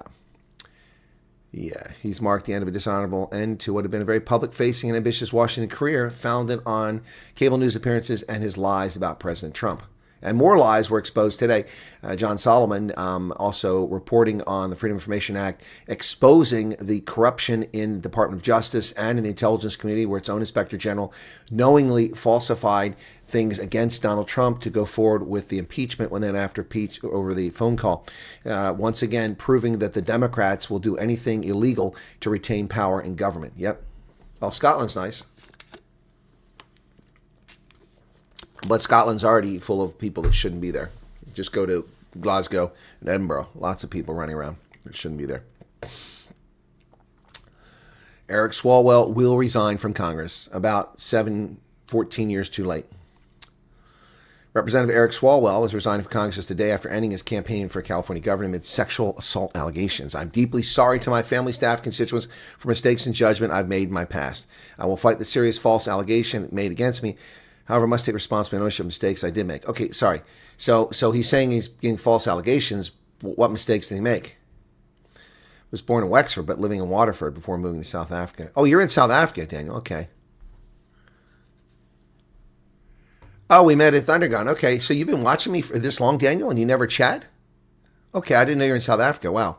he's marked the end of a dishonorable end to what had been a very public-facing and ambitious Washington career founded on cable news appearances and his lies about President Trump. And more lies were exposed today. John Solomon also reporting on the Freedom of Information Act, exposing the corruption in the Department of Justice and in the intelligence community, where its own inspector general knowingly falsified things against Donald Trump to go forward with the impeachment when then after impeached over the phone call. Once again, proving that the Democrats will do anything illegal to retain power in government. Yep. Well, Scotland's nice. But Scotland's already full of people that shouldn't be there. Just go to Glasgow and Edinburgh. Lots of people running around that shouldn't be there. Eric Swalwell will resign from Congress about 14 years too late. Representative Eric Swalwell is resigning from Congress just a day after ending his campaign for California governor amid sexual assault allegations. I'm deeply sorry to my family, staff, constituents for mistakes and judgment I've made in my past. I will fight the serious false allegation made against me. However, I must take responsibility and ownership of mistakes I did make. Okay, sorry. So he's saying he's getting false allegations. What mistakes did he make? He was born in Wexford, but living in Waterford before moving to South Africa. Oh, you're in South Africa, Daniel. Okay. Oh, we met at Thundergun. Okay, so you've been watching me for this long, Daniel, and you never chat? Okay, I didn't know you were in South Africa. Wow.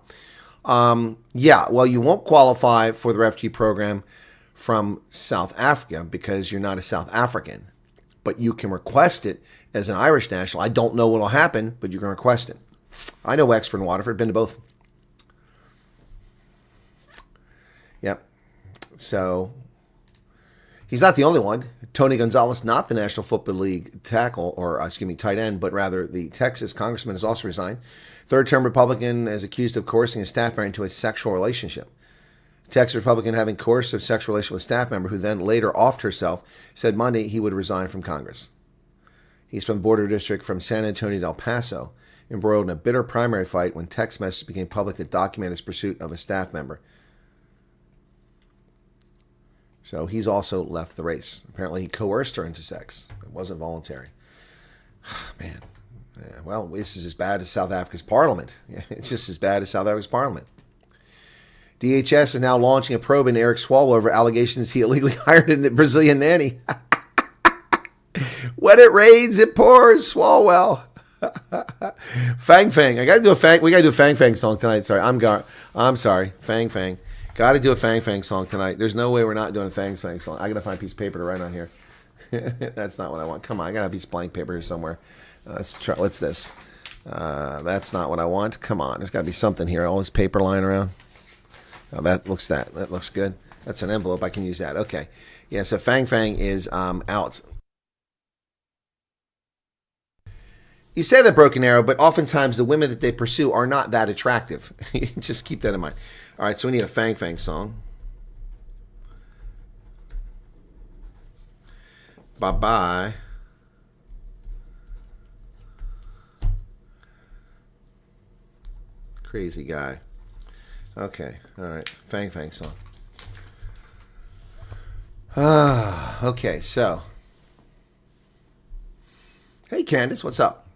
Yeah, well, you won't qualify for the refugee program from South Africa because you're not a South African. But you can request it as an Irish national. I don't know what will happen, but you can request it. I know Wexford and Waterford. Been to both. Yep. So he's not the only one. Tony Gonzalez, not the National Football League tackle, or tight end, but rather the Texas congressman, has also resigned. Third-term Republican is accused of coercing a staff member into a sexual relationship. Texas Republican having coerced a sexual relationship with a staff member who then later offed herself, said Monday he would resign from Congress. He's from the border district from San Antonio to El Paso, embroiled in a bitter primary fight when text messages became public that documented his pursuit of a staff member. So he's also left the race. Apparently he coerced her into sex. It wasn't voluntary. Man. Yeah, well, this is as bad as South Africa's parliament. It's just as bad as South Africa's parliament. DHS is now launching a probe into Eric Swalwell over allegations he illegally hired a Brazilian nanny. When it rains, it pours. Swalwell. Fang. I gotta do a Fang. We gotta do a Fang song tonight. Sorry, I'm sorry. Fang. Gotta do a Fang song tonight. There's no way we're not doing a Fang song. I gotta find a piece of paper to write on here. That's not what I want. Come on, I gotta have a piece of blank paper here somewhere. Let's try. What's this? That's not what I want. Come on, there's gotta be something here. All this paper lying around. Oh, that looks good. That's an envelope. I can use that. Okay. Yeah, so Fang is out. You say that, Broken Arrow, but oftentimes the women that they pursue are not that attractive. Just keep that in mind. All right, so we need a Fang song. Bye-bye. Crazy guy. Okay, all right. Fang song. Okay, so. Hey, Candace, what's up?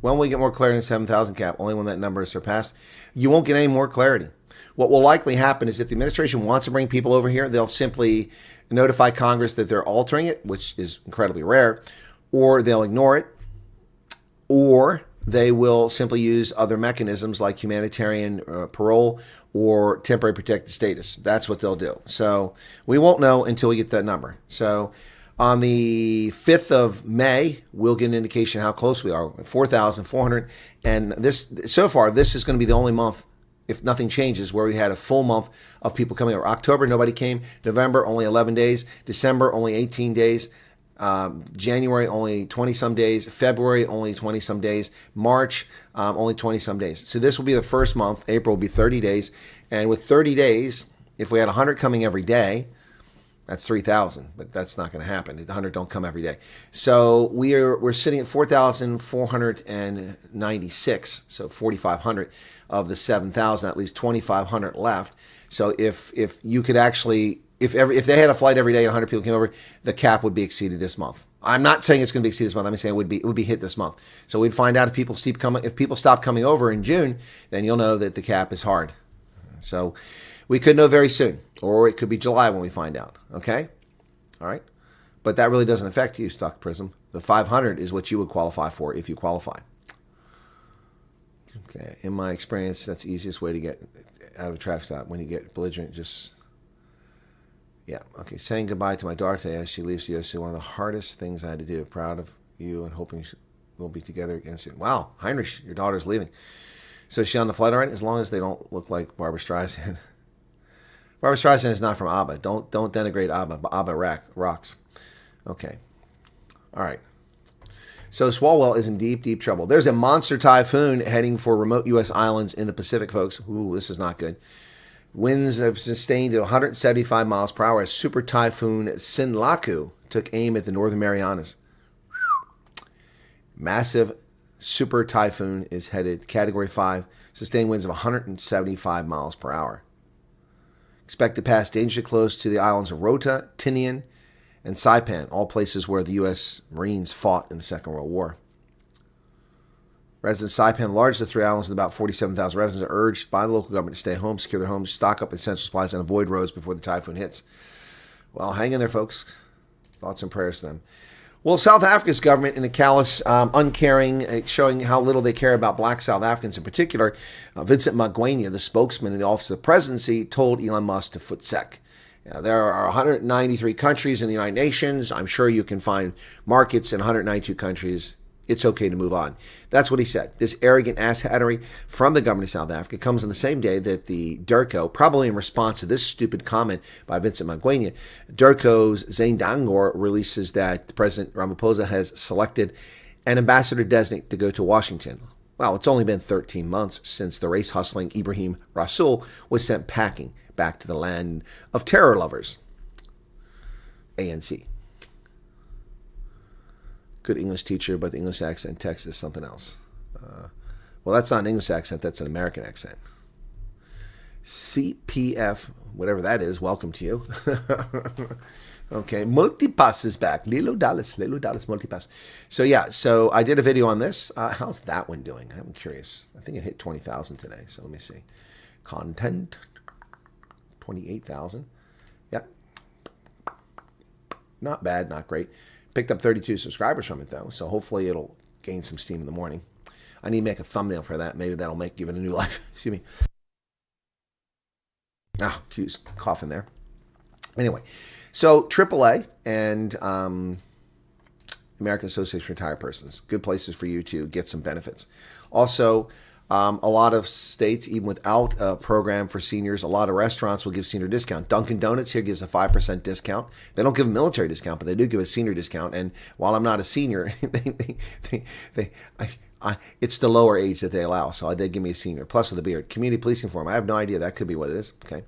When will we get more clarity in the 7,000 cap? Only when that number is surpassed. You won't get any more clarity. What will likely happen is if the administration wants to bring people over here, they'll simply notify Congress that they're altering it, which is incredibly rare, or they'll ignore it, or they will simply use other mechanisms like humanitarian parole or temporary protected status. That's what they'll do. So we won't know until we get that number. So on the 5th of May, we'll get an indication how close we are, 4,400. And so far, this is going to be the only month, if nothing changes, where we had a full month of people coming over. October, nobody came. November, only 11 days. December, only 18 days. January, only 20-some days. February, only 20-some days. March, only 20-some days. So this will be the first month. April will be 30 days. And with 30 days, if we had 100 coming every day, That's 3,000, but that's not going to happen. 100 don't come every day. So we're sitting at 4,496, so 4,500 of the 7,000. That leaves 2,500 left. So if you could actually, if they had a flight every day and 100 people came over, the cap would be exceeded this month. I'm not saying it's going to be exceeded this month. I'm saying it would be hit this month. So we'd find out if people stop coming over in June, then you'll know that the cap is hard. So we could know very soon, or it could be July when we find out. Okay? All right? But that really doesn't affect you, Stock Prism. The 500 is what you would qualify for if you qualify. Okay. In my experience, that's the easiest way to get out of a traffic stop. When you get belligerent, just... Yeah. Okay. Saying goodbye to my daughter as she leaves the USA, one of the hardest things I had to do. Proud of you and hoping we'll be together again soon. Wow. Heinrich, your daughter's leaving. So is she on the flight already? As long as they don't look like Barbara Streisand. Barbara Streisand is not from ABBA. Don't denigrate ABBA. ABBA rocks. Okay. All right. So Swalwell is in deep, deep trouble. There's a monster typhoon heading for remote U.S. islands in the Pacific, folks. Ooh, this is not good. Winds have sustained at 175 miles per hour as super typhoon Sinlaku took aim at the Northern Marianas. Massive super typhoon is headed Category 5, sustained winds of 175 miles per hour. Expect to pass dangerously close to the islands of Rota, Tinian, and Saipan, all places where the U.S. Marines fought in the Second World War. Residents of Saipan, largest of the three islands with about 47,000 residents, are urged by the local government to stay home, secure their homes, stock up essential supplies, and avoid roads before the typhoon hits. Well, hang in there, folks. Thoughts and prayers to them. Well, South Africa's government, in a callous, uncaring, showing how little they care about black South Africans in particular, Vincent Magwenya, the spokesman in the Office of the Presidency, told Elon Musk to footsec. There are 193 countries in the United Nations. I'm sure you can find markets in 192 countries. It's okay to move on. That's what he said. This arrogant asshattery from the government of South Africa comes on the same day that the DIRCO, probably in response to this stupid comment by Vincent Magwenya, DIRCO's Zane Dangor releases that President Ramaphosa has selected an ambassador designate to go to Washington. Well, it's only been 13 months since the race-hustling Ibrahim Rasool was sent packing back to the land of terror lovers. ANC. Good English teacher, but the English accent text is something else. Well, that's not an English accent. That's an American accent. CPF, whatever that is, welcome to you. Okay, Multipass is back. Lilo Dallas Multipass. So yeah, so I did a video on this. How's that one doing? I'm curious. I think it hit 20,000 today. So let me see. Content, 28,000. Yep. Not bad, not great. Picked up 32 subscribers from it, though, so hopefully it'll gain some steam in the morning. I need to make a thumbnail for that. Maybe that'll give it a new life. Excuse me. Excuse coughing there. Anyway, so AAA and American Association for Retired Persons, good places for you to get some benefits. Also, a lot of states, even without a program for seniors, a lot of restaurants will give senior discount. Dunkin' Donuts here gives a 5% discount. They don't give a military discount, but they do give a senior discount. And while I'm not a senior, it's the lower age that they allow. So they give me a senior, plus with a beard. Community policing form. I have no idea. That could be what it is. Okay.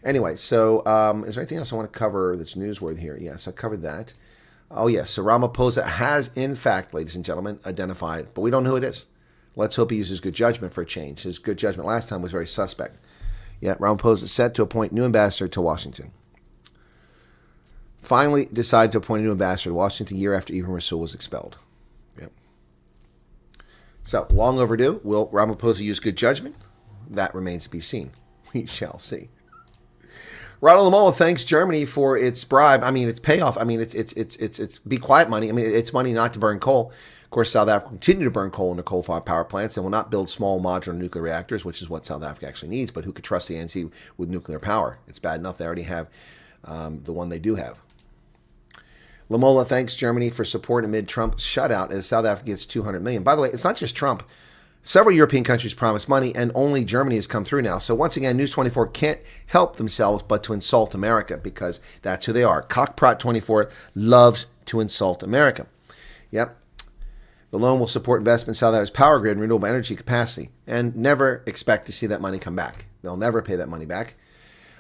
Anyway, so is there anything else I want to cover that's newsworthy here? Yes, I covered that. Oh, yes. So Ramaphosa has, in fact, ladies and gentlemen, identified, but we don't know who it is. Let's hope he uses good judgment for a change. His good judgment last time was very suspect. Yet Ramaphosa is set to appoint new ambassador to Washington. Finally decided to appoint a new ambassador to Washington a year after Ibrahim Rasool was expelled. Yep. So, long overdue. Will Ramaphosa use good judgment? That remains to be seen. We shall see. Ronald Lamola thanks Germany for its bribe. I mean, its payoff. I mean, it's be quiet money. I mean, it's money not to burn coal. Of course, South Africa will continue to burn coal in their coal-fired power plants and will not build small modular nuclear reactors, which is what South Africa actually needs. But who could trust the ANC with nuclear power? It's bad enough they already have the one they do have. Lamola thanks Germany for support amid Trump's shutout as South Africa gets $200 million. By the way, it's not just Trump. Several European countries promised money, and only Germany has come through now. So once again, News 24 can't help themselves but to insult America because that's who they are. Cockprot 24 loves to insult America. Yep. The loan will support investment in South Africa's power grid and renewable energy capacity and never expect to see that money come back. They'll never pay that money back.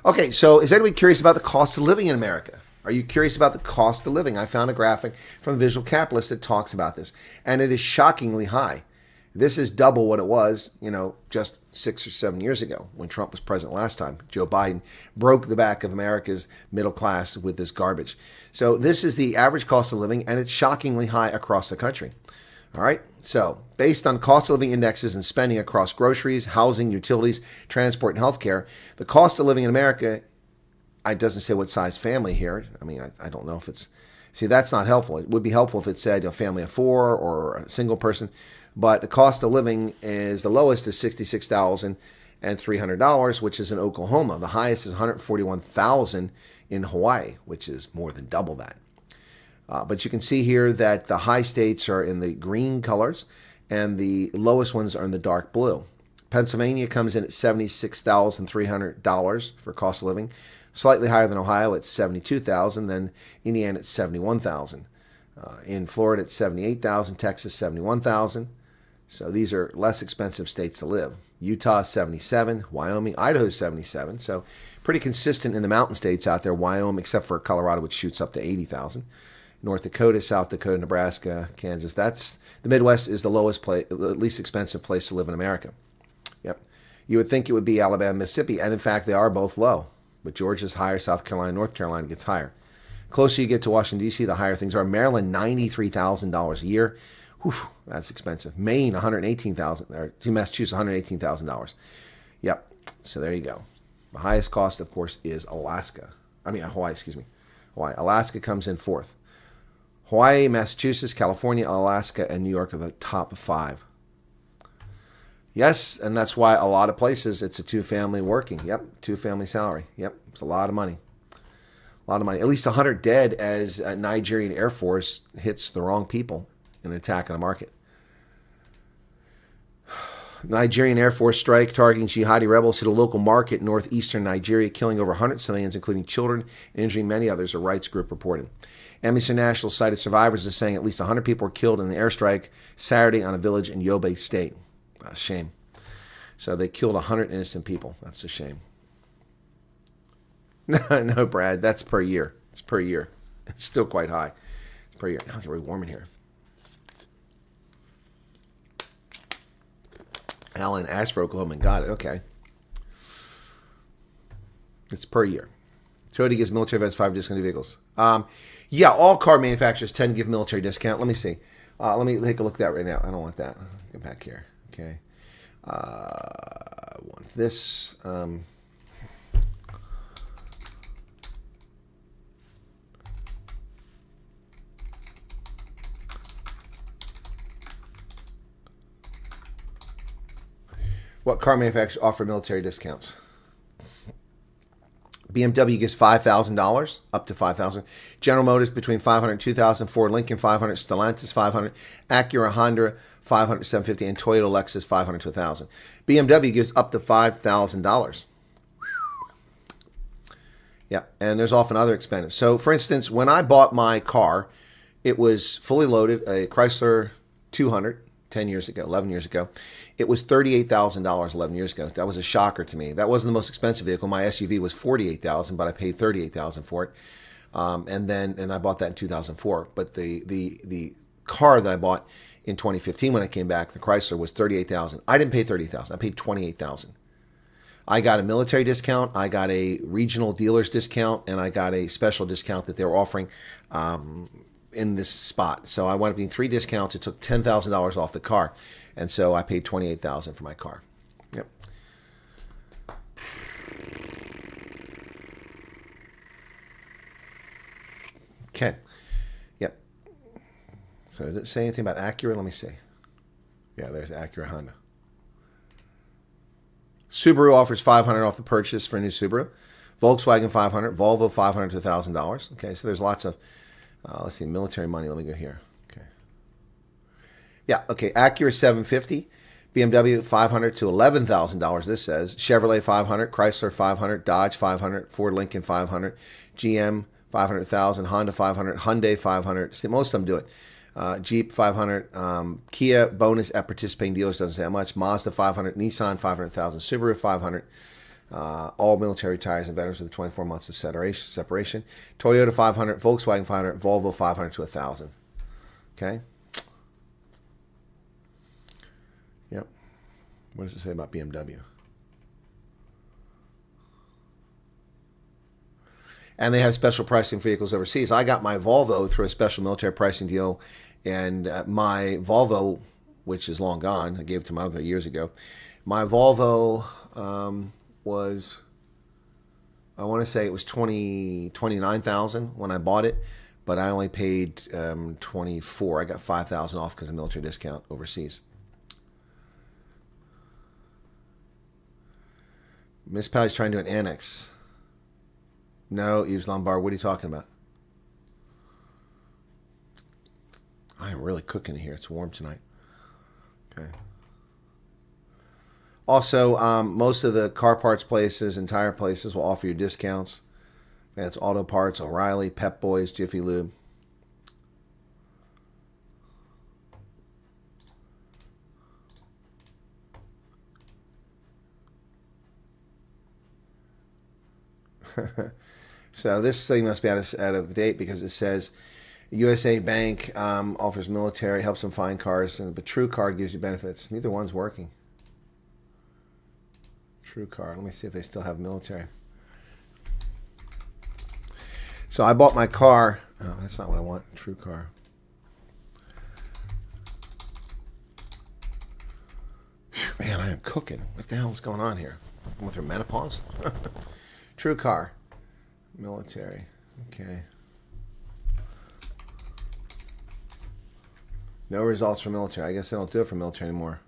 Okay, so is anybody curious about the cost of living in America? Are you curious about the cost of living? I found a graphic from Visual Capitalist that talks about this, and it is shockingly high. This is double what it was, just 6 or 7 years ago when Trump was president last time. Joe Biden broke the back of America's middle class with this garbage. So this is the average cost of living, and it's shockingly high across the country. All right. So based on cost of living indexes and spending across groceries, housing, utilities, transport, and healthcare, the cost of living in America, it doesn't say what size family here. I mean, I don't know if it's, see, that's not helpful. It would be helpful if it said a family of 4 or a single person. But the cost of living is the lowest is $66,300, which is in Oklahoma. The highest is $141,000 in Hawaii, which is more than double that. But you can see here that the high states are in the green colors and the lowest ones are in the dark blue. Pennsylvania comes in at $76,300 for cost of living, slightly higher than Ohio at $72,000, then Indiana at $71,000. In Florida at $78,000, Texas $71,000. So these are less expensive states to live. Utah $77,000, Wyoming, Idaho $77,000. So pretty consistent in the mountain states out there. Wyoming, except for Colorado, which shoots up to $80,000. North Dakota, South Dakota, Nebraska, Kansas. That's the Midwest is the least expensive place to live in America. Yep. You would think it would be Alabama, Mississippi, and in fact they are both low. But Georgia's higher, South Carolina, North Carolina gets higher. Closer you get to Washington, D.C., the higher things are. Maryland, $93,000 a year. Whew, that's expensive. Maine, $118,000. Or Massachusetts, $118,000. Yep. So there you go. The highest cost, of course, is Hawaii, excuse me. Hawaii. Alaska comes in fourth. Hawaii, Massachusetts, California, Alaska, and New York are the top 5. Yes, and that's why a lot of places it's a 2-family working. Yep, 2-family salary. Yep, it's a lot of money. A lot of money. At least 100 dead as Nigerian Air Force hits the wrong people in an attack on a market. Nigerian Air Force strike targeting jihadi rebels hit a local market in northeastern Nigeria, killing over 100 civilians, including children, and injuring many others, a rights group reported. Amnesty International cited survivors as saying at least 100 people were killed in the airstrike Saturday on a village in Yobe State. A shame. So they killed 100 innocent people. That's a shame. No, Brad, that's per year. It's per year. It's still quite high. It's per year. Now it's very warm in here. Alan asked for Oklahoma and got it. Okay. It's per year. Toyota gives military vets 5 discounted vehicles. Yeah, all car manufacturers tend to give military discount. Let me see. Let me take a look at that right now. I don't want that. Get back here. Okay. I want this. What car manufacturers offer military discounts? BMW gives $5,000, up to $5,000. General Motors between $500 and $2,000. Ford, Lincoln $500. Stellantis $500. Acura, Honda $500, $750, and Toyota, Lexus $500 to $1,000. BMW gives up to $5,000. Yeah, and there's often other expenses. So, for instance, when I bought my car, it was fully loaded, a Chrysler 200. 11 years ago. It was $38,000 11 years ago. That was a shocker to me. That wasn't the most expensive vehicle. My SUV was $48,000, but I paid $38,000 for it. And I bought that in 2004. But the car that I bought in 2015 when I came back, the Chrysler, was $38,000. I didn't pay $38,000. I paid $28,000. I got a military discount, I got a regional dealer's discount, and I got a special discount that they were offering in this spot. So I wound up getting 3 discounts. It took $10,000 off the car. And so I paid $28,000 for my car. Yep. Okay. Yep. So did it say anything about Acura? Let me see. Yeah, there's Acura Honda. Subaru offers $500 off the purchase for a new Subaru. Volkswagen $500. Volvo $500 to $1,000. Okay, so there's lots of let's see, military money. Let me go here. Okay. Yeah, okay. Acura $750, BMW $500 to $11,000. This says Chevrolet $500, Chrysler $500, Dodge $500, Ford, Lincoln $500, GM $500,000, Honda $500, Hyundai $500. See, most of them do it. Jeep $500, Kia bonus at participating dealers doesn't say how much. Mazda $500, Nissan $500,000, Subaru $500. All military retirees and veterans with 24 months of separation. Toyota 500, Volkswagen 500, Volvo 500 to 1,000. Okay. Yep. What does it say about BMW? And they have special pricing for vehicles overseas. I got my Volvo through a special military pricing deal, and my Volvo, which is long gone, I gave it to my mother years ago. My Volvo was, I want to say it was $29,000 when I bought it, but I only paid $24,000. I got $5,000 off because of military discount overseas. Municipality's trying to do an annex. No, Yves Lombard, what are you talking about? I am really cooking here. It's warm tonight. Okay. Also, most of the car parts places and tire places will offer you discounts. That's Auto Parts, O'Reilly, Pep Boys, Jiffy Lube. So this thing must be out of date because it says USA Bank offers military, helps them find cars, but True Car gives you benefits. Neither one's working. True Car. Let me see if they still have military. So I bought my car. Oh, that's not what I want. True Car. Whew, man, I am cooking. What the hell is going on here? I'm going through menopause. True Car. Military. Okay. No results for military. I guess they don't do it for military anymore.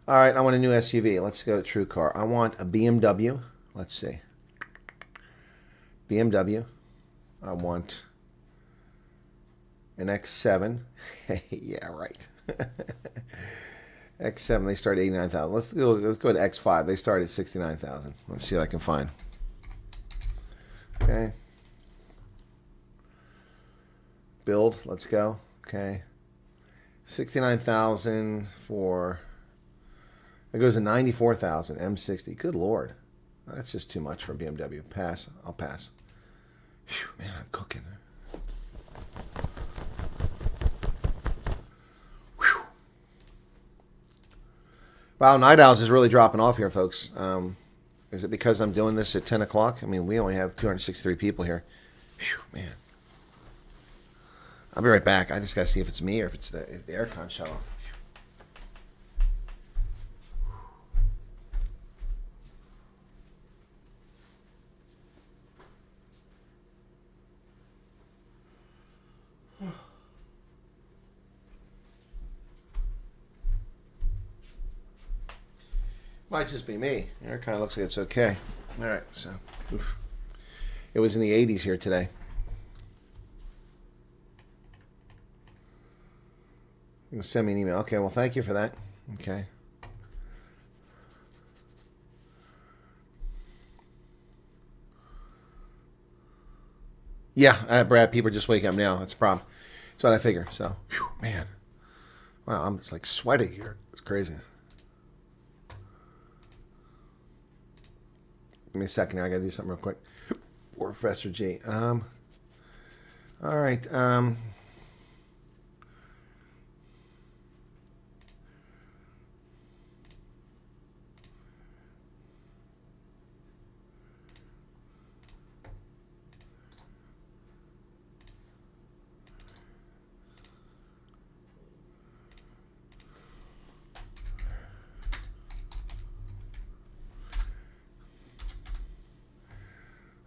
All right, I want a new SUV. Let's go to True Car. I want a BMW. Let's see. BMW. I want an X7. Yeah, right. X7, they start at $89,000. Let's go to X5. They start at $69,000. Let's see what I can find. Okay. Build, let's go. Okay. 69,000 for, it goes to 94,000 M60. Good Lord. That's just too much for BMW. Pass. I'll pass. Whew, man, I'm cooking. Whew. Wow, Night Owls is really dropping off here, folks. Is it because I'm doing this at 10 o'clock? I mean, we only have 263 people here. Whew, man. I'll be right back. I just got to see if it's me or if the aircon shut off. Might just be me. The aircon looks like it's okay. All right, so oof. It was in the 80s here today. You can send me an email. Okay, well, thank you for that. Okay. Yeah, Brad, people are just waking up now. That's the problem. That's what I figure. So, whew, man. Wow, I'm just like sweaty here. It's crazy. Give me a second here. I got to do something real quick. For Professor G. All right.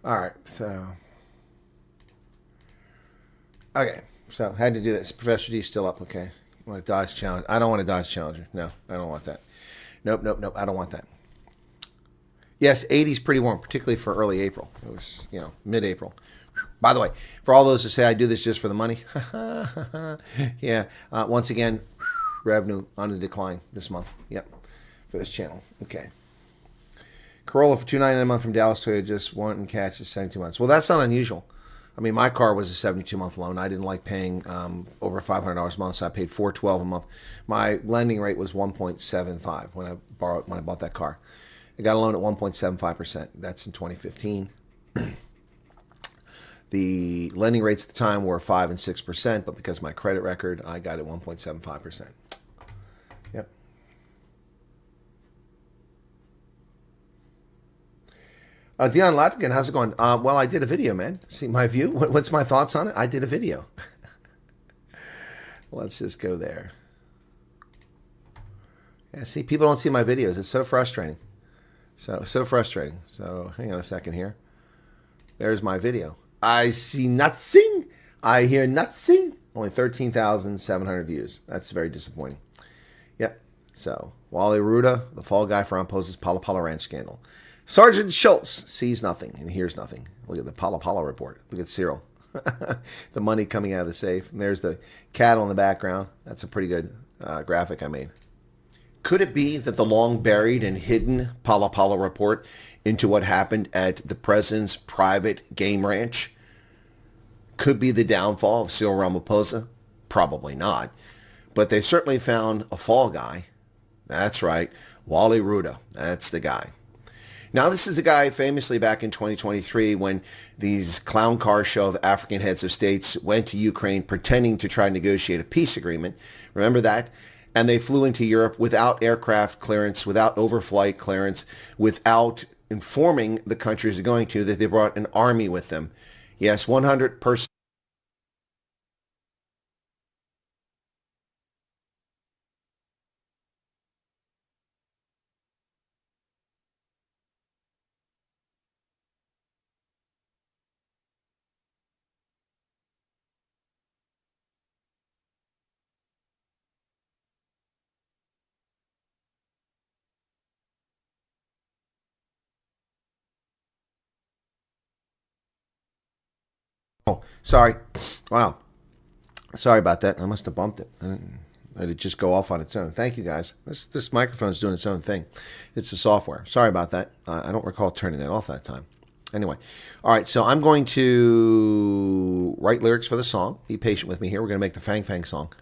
All right, so okay, so had to do this. Professor G's still up. Okay, you want a Dodge Challenger? I don't want a Dodge Challenger. No, I don't want that. Nope. I don't want that. Yes, 80's pretty warm, particularly for early April. It was, mid-April. By the way, for all those who say I do this just for the money, yeah. Once again, revenue on the decline this month. Yep, for this channel. Okay. Corolla for $299 a month from Dallas Toyota, just want and catch is 72 months. Well, that's not unusual. I mean, my car was a 72-month loan. I didn't like paying over $500 a month, so I paid $412 a month. My lending rate was 1.75 when I bought that car, I got a loan at 1.75%. That's in 2015. The lending rates at the time were 5 and 6%, but because of my credit record, I got it 1.75%. Yep. Dion Latkin, how's it going? Well, I did a video, man. See my view? What's my thoughts on it? I did a video. Let's just go there. Yeah, see, people don't see my videos. It's so frustrating. So frustrating. So hang on a second here. There's my video. I see nothing. I hear nothing. Only 13,700 views. That's very disappointing. Yep. So Wally Ruda, the fall guy for Unpose's Pala Pala Ranch scandal. Sergeant Schultz sees nothing and hears nothing. Look at the Pala Pala report. Look at Cyril. The money coming out of the safe. And there's the cattle in the background. That's a pretty good graphic I made. Could it be that the long buried and hidden Pala Pala report into what happened at the president's private game ranch could be the downfall of Cyril Ramaphosa? Probably not. But they certainly found a fall guy. That's right. Wally Ruda. That's the guy. Now, this is the guy famously back in 2023 when these clown car show of African heads of states went to Ukraine pretending to try to negotiate a peace agreement. Remember that? And they flew into Europe without aircraft clearance, without overflight clearance, without informing the countries they're going to that they brought an army with them. Yes, 100%. Oh, sorry. Wow. Sorry about that. I must have bumped it. Let it just go off on its own. Thank you, guys. This microphone is doing its own thing. It's the software. Sorry about that. I don't recall turning that off that time. Anyway. All right. So I'm going to write lyrics for the song. Be patient with me here. We're going to make the Fang Fang song.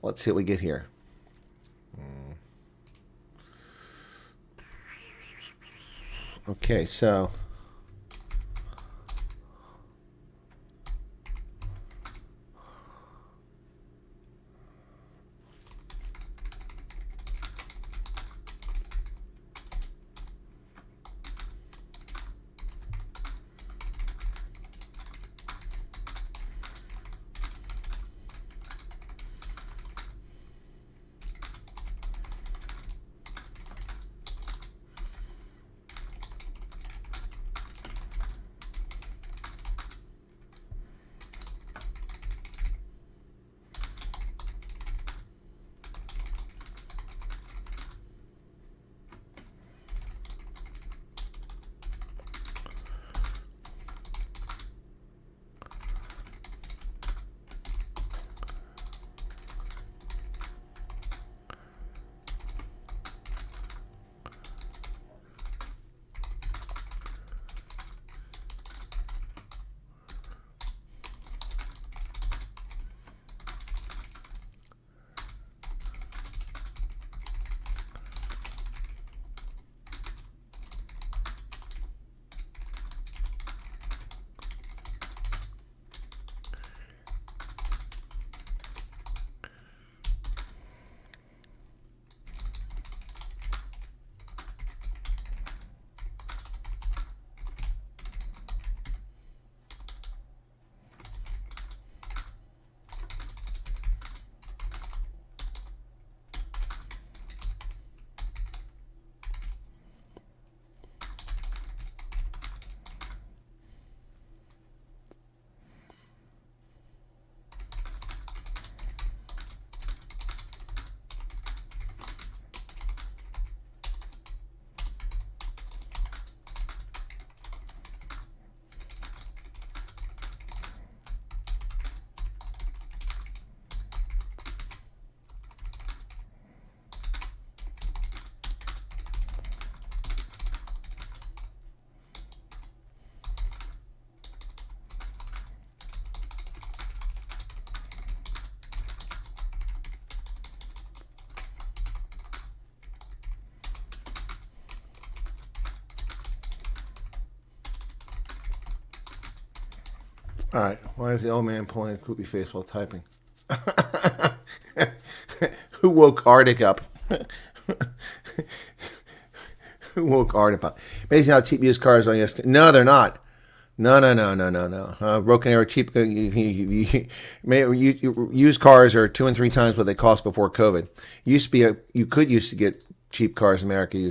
Let's see what we get here. Okay. So... All right. Why is the old man pulling a poopy face while typing? Who woke Arctic up? Who woke Arctic up? Amazing how cheap used cars are. Yes. No, they're not. No. Broken arrow cheap. Used cars are 2 and 3 times what they cost before COVID. Used to be you could used to get cheap cars in America,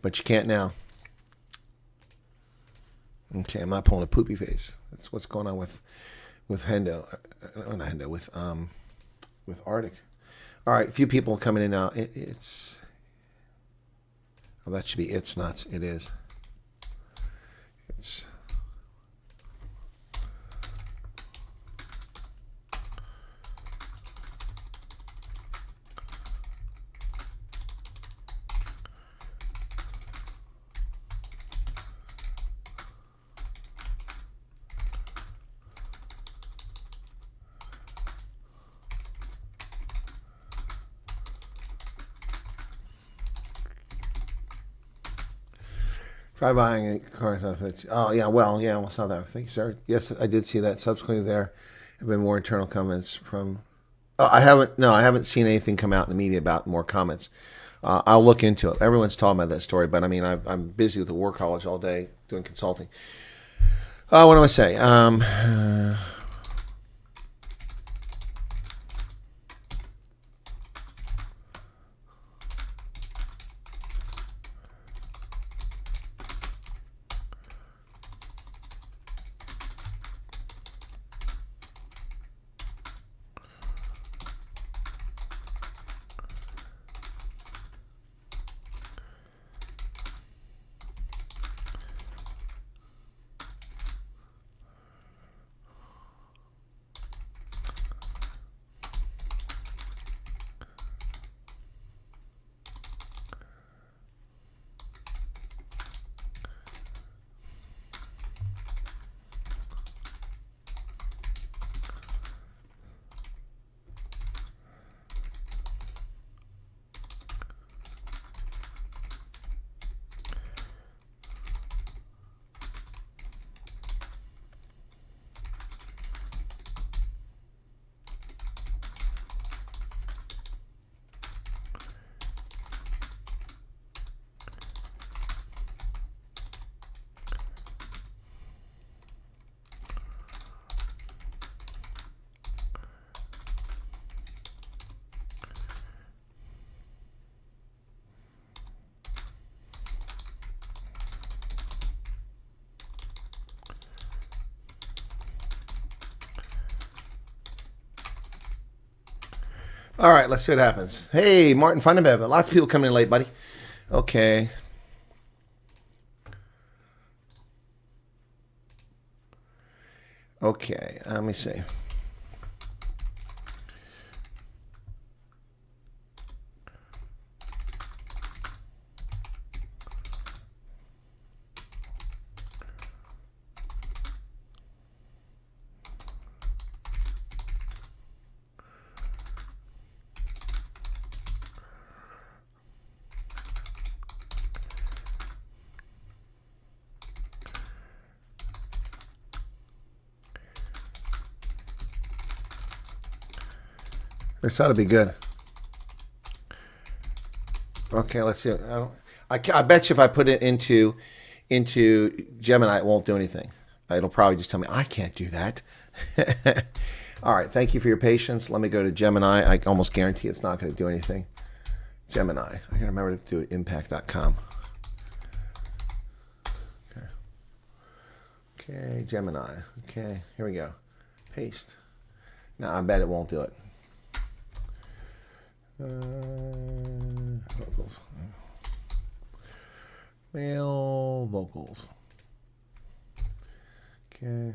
but you can't now. Okay, I'm not pulling a poopy face. That's what's going on with Hendo, not Hendo, with Arctic. All right, a few people coming in now. It's that should be it's nuts. It is. It's. Try buying cars off it. Oh yeah, well, saw that. Thank you, sir. Yes, I did see that. Subsequently, there have been more internal comments from. Oh, I haven't seen anything come out in the media about more comments. I'll look into it. Everyone's talking about that story, but I mean, I'm busy with the War College all day doing consulting. What do I say? All right, let's see what happens. Hey, Martin Funderbev. Lots of people coming in late, buddy. Okay. Okay, let me see. This ought to be good. Okay, let's see. I bet you if I put it into Gemini, it won't do anything. It'll probably just tell me I can't do that. All right, thank you for your patience. Let me go to Gemini. I almost guarantee it's not going to do anything. Gemini. I got to remember to do it impact.com. Okay, Gemini. Okay, here we go. Paste. Now I bet it won't do it. Vocals. Male vocals. Okay.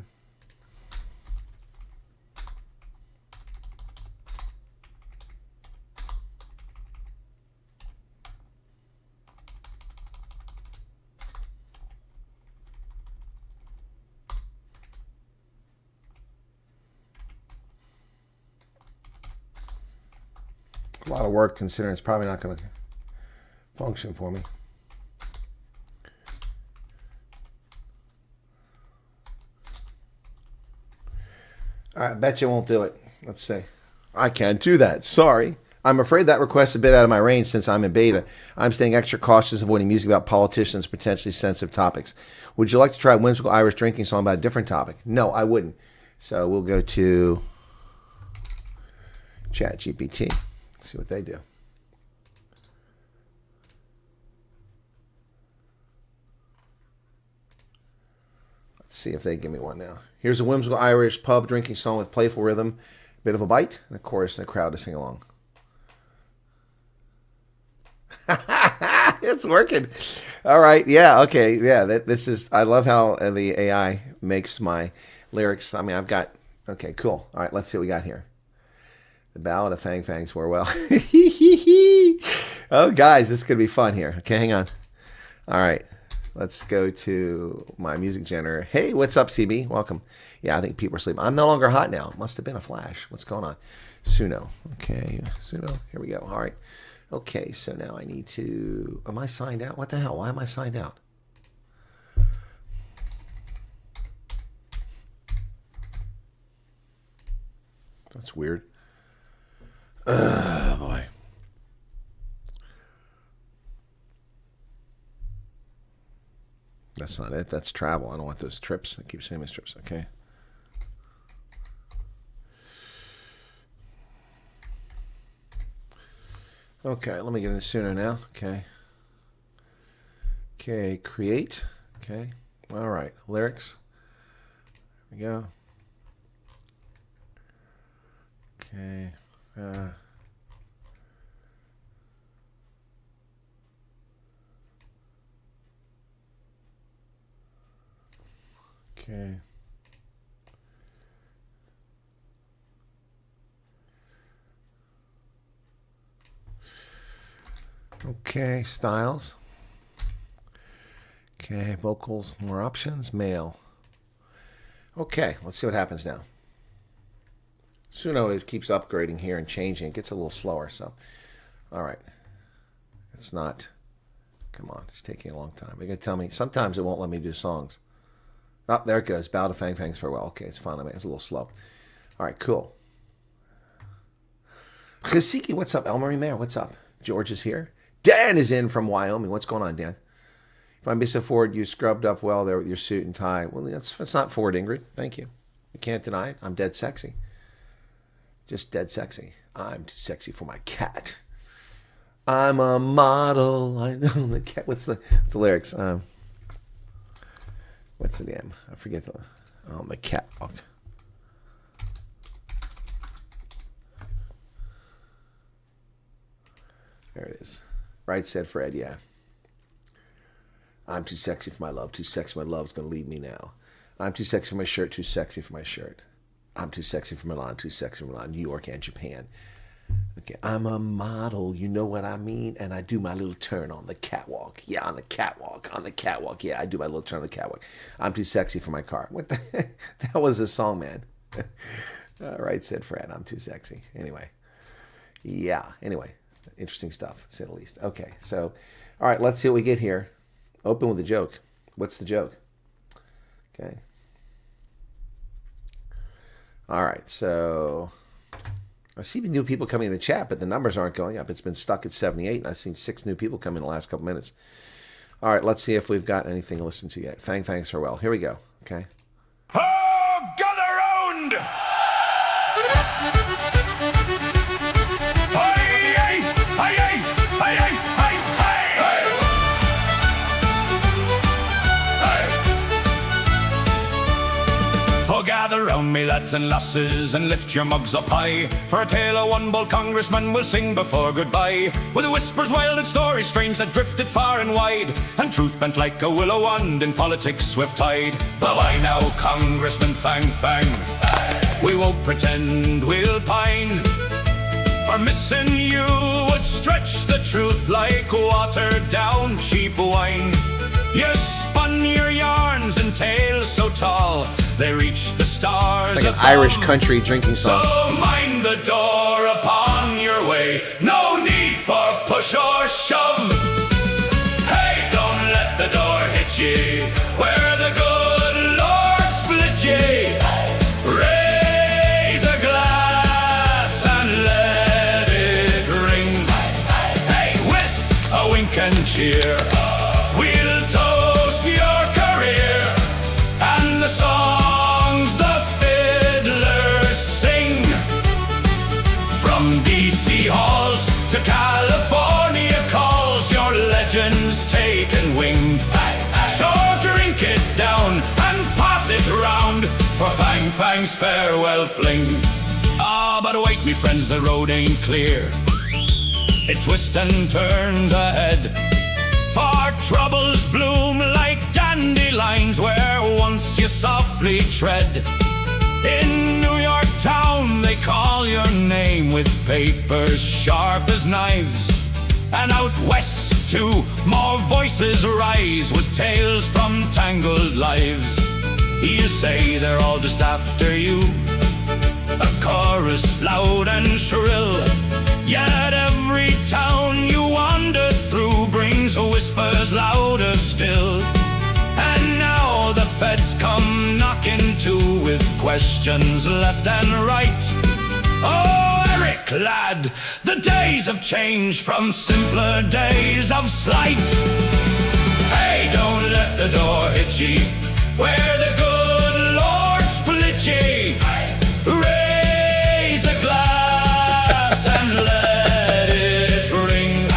A lot of work considering it's probably not going to function for me. All right, I bet you won't do it. Let's see. I can't do that. Sorry. I'm afraid that request is a bit out of my range since I'm in beta. I'm staying extra cautious, avoiding music about politicians, potentially sensitive topics. Would you like to try a whimsical Irish drinking song about a different topic? No, I wouldn't. So we'll go to ChatGPT. See what they do. Let's see if they give me one now. Here's a whimsical Irish pub drinking song with playful rhythm, bit of a bite, and a chorus and a crowd to sing along. It's working. All right. Yeah. Okay. Yeah. This is. I love how the AI makes my lyrics. I mean, I've got. Okay. Cool. All right. Let's see what we got here. The Ballad of Fang, Swalwell. Oh, guys, this could be fun here. Okay, hang on. All right. Let's go to my music generator. Hey, what's up, CB? Welcome. Yeah, I think people are sleeping. I'm no longer hot now. Must have been a flash. What's going on? Suno. Okay. Suno. Here we go. All right. Okay, so now I need to... Am I signed out? What the hell? Why am I signed out? That's weird. Boy. That's not it. That's travel. I don't want those trips. I keep saying those trips. Okay. Okay, let me get in sooner now. Okay. Okay, create. Okay. All right, lyrics. There we go. Okay. Okay. Okay, styles. Okay, vocals, more options, male. Okay, let's see what happens now. Suno keeps upgrading here and changing. It gets a little slower, so. All right. It's not. Come on, it's taking a long time. They're going to tell me. Sometimes it won't let me do songs. Oh, there it goes. Bow to Fang, Fangs farewell. Okay, it's fine. It's a little slow. All right, cool. Chesiki, what's up? Elmarie Mayer, what's up? George is here. Dan is in from Wyoming. What's going on, Dan? If I'm so forward, you scrubbed up well there with your suit and tie. Well, that's not forward, Ingrid. Thank you. You can't deny it. I'm dead sexy. Just dead sexy. I'm too sexy for my cat. I'm a model. I know the cat. What's the lyrics? What's the name? I forget the catwalk. There it is. Right, said Fred. Yeah. I'm too sexy for my love. Too sexy for my love's gonna leave me now. I'm too sexy for my shirt. Too sexy for my shirt. I'm too sexy for Milan. Too sexy for Milan. New York and Japan. Okay, I'm a model, you know what I mean? And I do my little turn on the catwalk. Yeah, on the catwalk. On the catwalk. Yeah, I do my little turn on the catwalk. I'm too sexy for my car. What the heck? That was a song, man. All right, said Fred. I'm too sexy. Anyway. Yeah, anyway. Interesting stuff, to say the least. Okay, so, all right, let's see what we get here. Open with a joke. What's the joke? Okay. All right, so... I see new people coming in the chat, but the numbers aren't going up. It's been stuck at 78, and I've seen 6 new people come in the last couple minutes. All right, let's see if we've got anything to listen to yet. Fang, Fangs farewell. Here we go. Okay. Oh, gather round! Hey, hey, hey, hey, hey, hey, hey, hey, hey. Oh, gather round me, lads and lasses, and lift your mugs up high. For a tale of one bold congressman we'll sing before goodbye. With whispers wild and stories strange that drifted far and wide, and truth bent like a willow wand in politics' swift tide. But why now, Congressman Fang Fang? We won't pretend we'll pine, for missing you would stretch the truth like watered down cheap wine. You spun your yarns and tales so tall they reach the stars. It's like an Irish country drinking song. So mind the door upon your way. No need for push or shove. Hey, don't let the door hit ye where the good Lord split ye. cheer. We'll toast your career and the songs the fiddlers sing. From DC halls to California calls, your legends taken wing. So drink it down and pass it round for Fang's farewell fling. Ah, but wait, me friends, the road ain't clear. It twists and turns ahead, for troubles bloom like dandelions where once you softly tread. In New York town they call your name with papers sharp as knives, and out west too more voices rise with tales from tangled lives. You say they're all just after you, a chorus loud and shrill, yet every town you wander through brings whispers louder still. And now the feds come knocking too with questions left and right. Oh, Eric, lad, the days have changed from simpler days of slight. Hey, don't let the door hit ye, where the good Lord split ye. Raise a glass and let it ring.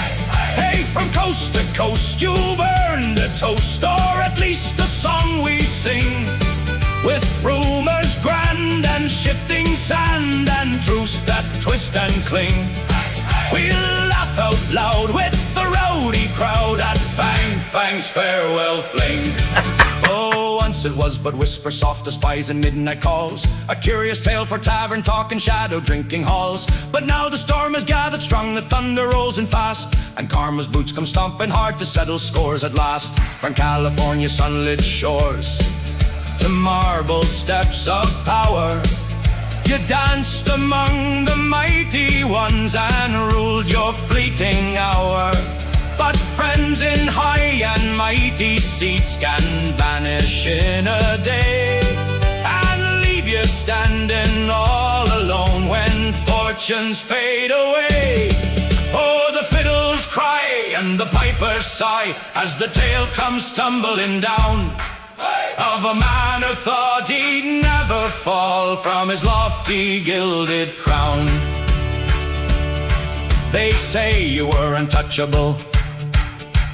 Hey, from coast to coast you've earned a toast, or at least a song we sing, with rumors grand and shifting sand and truths that twist and cling. We'll laugh out loud with the rowdy crowd at Fang's farewell fling. Oh, once it was but whisper soft as spies and midnight calls, a curious tale for tavern talk and shadow drinking halls. But now the storm has gathered strong, the thunder rolls in fast, and karma's boots come stomping hard to settle scores at last. From California's sunlit shores to marble steps of power, you danced among the mighty ones and ruled your fleeting hour. But friends in high and mighty seats can vanish in a day, and leave you standing all alone when fortunes fade away. Oh, the fiddles cry and the pipers sigh as the tale comes tumbling down, of a man who thought he'd never fall from his lofty gilded crown. They say you were untouchable,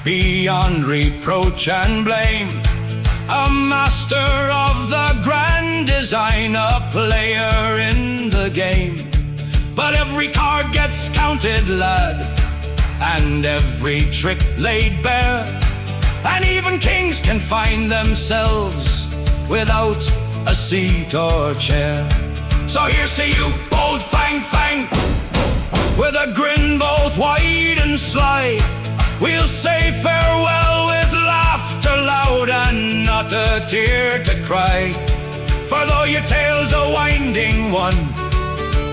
beyond reproach and blame, a master of the grand design, a player in the game. But every card gets counted, lad, and every trick laid bare, and even kings can find themselves without a seat or chair. So here's to you, bold Fang, with a grin both wide and sly. We'll say farewell with laughter loud and not a tear to cry. For though your tale's a winding one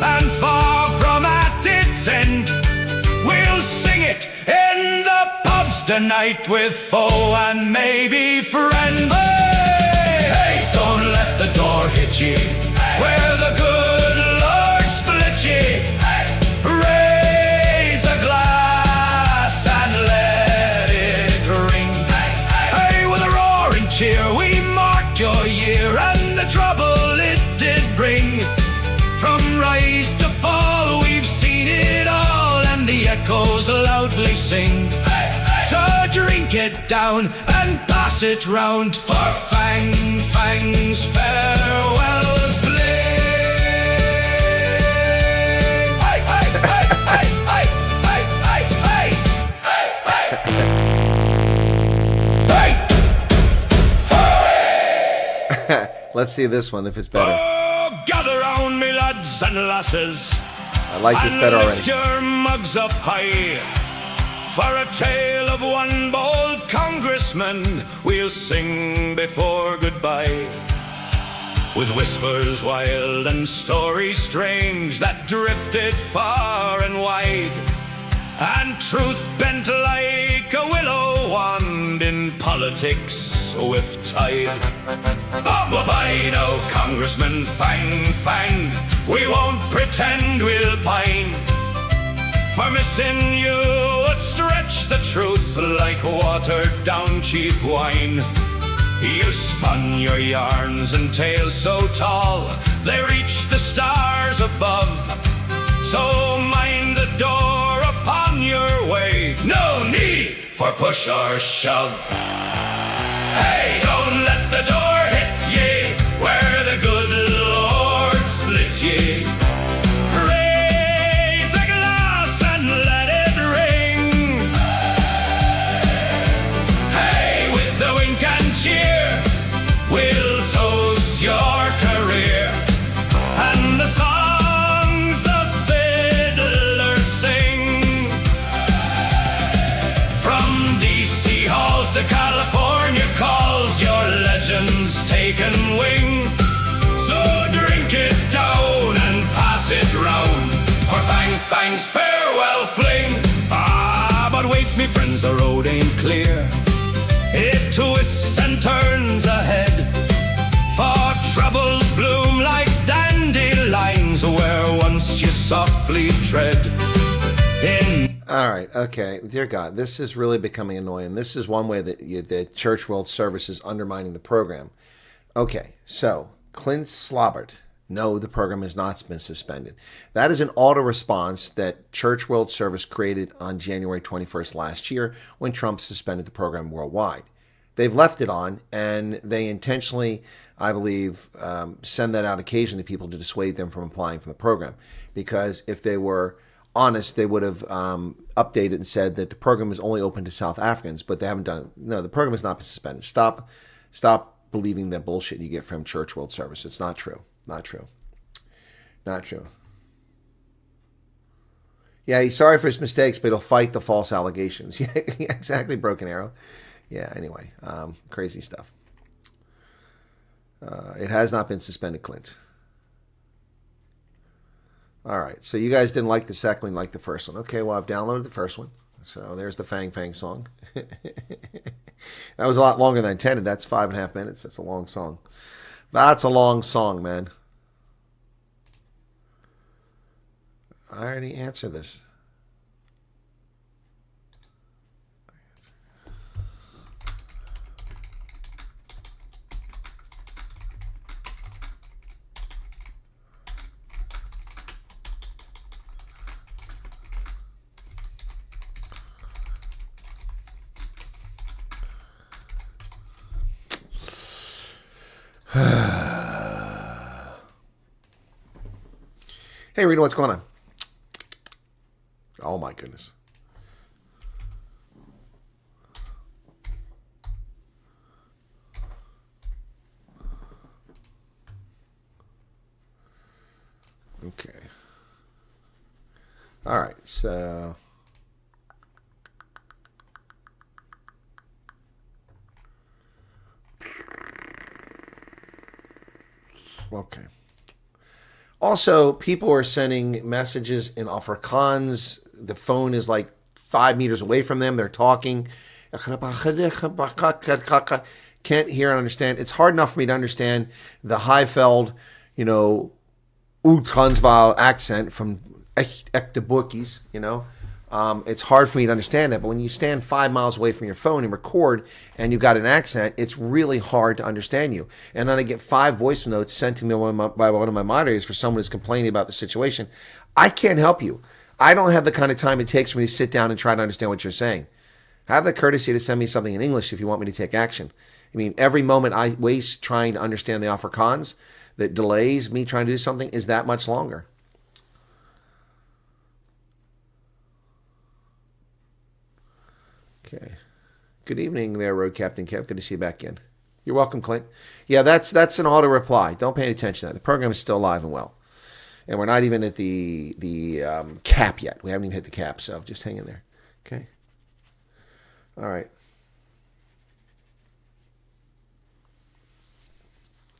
and far from at its end, we'll sing it in the pubs tonight with foe and maybe friend. Hey, hey, don't let the door hit ye, where the good Lord split ye. Raise a glass and let it ring. Hey, with a roaring cheer we mark your year and the trouble it did bring. From rise to fall we've seen it all, and the echoes loudly sing. So drink it down and pass it round for Fang's farewell fling. Hey, hey, hey, hey, hey, hey, hey, hey, hey, hey. Let's see this one if it's better. Oh, gather round me lads and lasses, I like this better and already. lift your mugs up high, for a tale of one bold congressman we'll sing before goodbye. With whispers wild and stories strange that drifted far and wide, and truth bent like a willow wand in politics' swift tide. Bye now, Congressman Fang, we won't pretend we'll pine, for missing you would stretch stretch the truth like watered down cheap wine. You spun your yarns and tales so tall they reach the stars above. So mind the door upon your way, no need for push or shove. Hey, don't let the door hit ye where the good Lord split ye. Raise a glass and let it ring. Hey, with the wink and cheer, we'll toast your career. And the songs the fiddlers sing, from D.C. halls to California calls, your legends taken wing. So drink it down and pass it round for Fang's farewell fling. Ah, but wait me friends, the road ain't clear. It twists and turns ahead, for troubles bloom like dandelions where once you softly tread. All right, okay, dear God, this is really becoming annoying. This is one way that the Church World Service is undermining the program. Okay, so Clint Slobbert, no, the program has not been suspended. That is an auto response that Church World Service created on January 21st last year when Trump suspended the program worldwide. They've left it on, and they intentionally, I believe, send that out occasionally to people to dissuade them from applying for the program. Because if they were honest, they would have updated and said that the program is only open to South Africans, but they haven't done it. No, the program has not been suspended. Stop believing that bullshit you get from Church World Service. It's not true. Not true. Not true. Yeah, he's sorry for his mistakes, but he'll fight the false allegations. Yeah, exactly, Broken Arrow. Yeah, anyway, crazy stuff. It has not been suspended, Clint. All right, so you guys didn't like the second one, like the first one. Okay, well, I've downloaded the first one. So there's the Fang song. That was a lot longer than I intended. That's 5.5 minutes. That's a long song. That's a long song, man. I already answered this. Hey, Rita, what's going on? Oh, my goodness. Okay. All right, so... Okay. Also, people are sending messages in Afrikaans. The phone is like 5 meters away from them. They're talking. Can't hear and understand. It's hard enough for me to understand the Highveld, Transvaal accent from Echte Boekies, It's hard for me to understand that, but when you stand 5 miles away from your phone and record and you've got an accent, it's really hard to understand you. And then I get 5 voice notes sent to me by one of my moderators for someone who's complaining about the situation. I can't help you. I don't have the kind of time it takes for me to sit down and try to understand what you're saying. Have the courtesy to send me something in English if you want me to take action. I mean, every moment I waste trying to understand the Afrikaans that delays me trying to do something is that much longer. Okay. Good evening there, Road Captain Kev. Good to see you back in. You're welcome, Clint. Yeah, that's an auto reply. Don't pay any attention to that. The program is still alive and well. And we're not even at the cap yet. We haven't even hit the cap, so just hang in there. Okay? All right.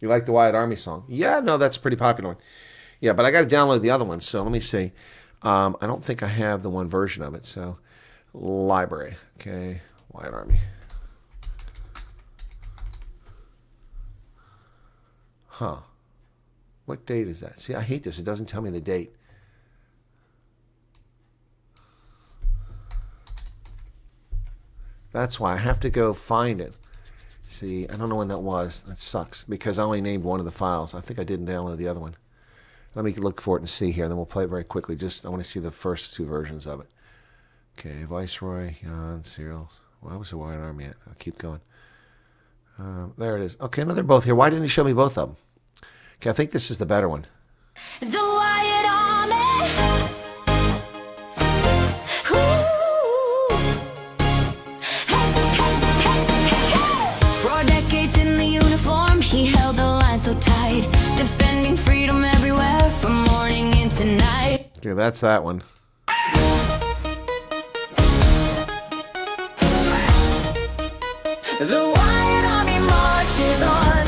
You like the Wyatt Army song? Yeah, no, that's a pretty popular one. Yeah, but I got to download the other one, so let me see. I don't think I have the one version of it, so... Library. Okay. Wyatt Army. Huh. What date is that? See, I hate this. It doesn't tell me the date. That's why I have to go find it. See, I don't know when that was. That sucks because I only named one of the files. I think I didn't download the other one. Let me look for it and see here. Then we'll play it very quickly. I want to see the first two versions of it. Okay, Viceroy, Jan, Serials. Why was the White Army at? I'll keep going. There it is. Okay, no, they're both here. Why didn't you show me both of them? Okay, I think this is the better one. The Wyatt Army. For decades in the uniform, he held the line so tight, defending freedom everywhere from morning into night. Okay, that's that one. The Wyatt Army marches on.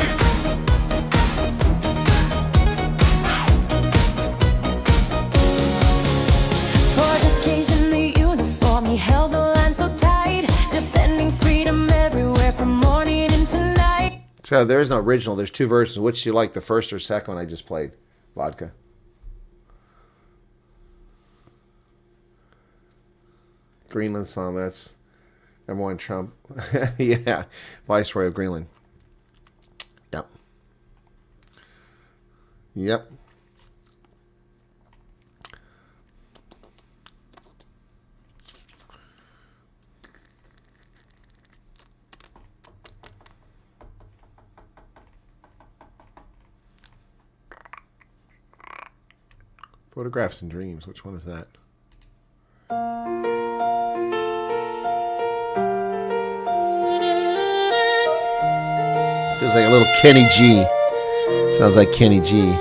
For decades in the uniform, he held the line so tight, defending freedom everywhere from morning into night. So there is no original. There's two versions. Which do you like, the first or second one I just played? Vodka. Greenland song, that's number one Trump. Yeah, Viceroy of Greenland. Yep. Yep. Photographs and Dreams. Which one is that? Feels like a little Kenny G. Sounds like Kenny G.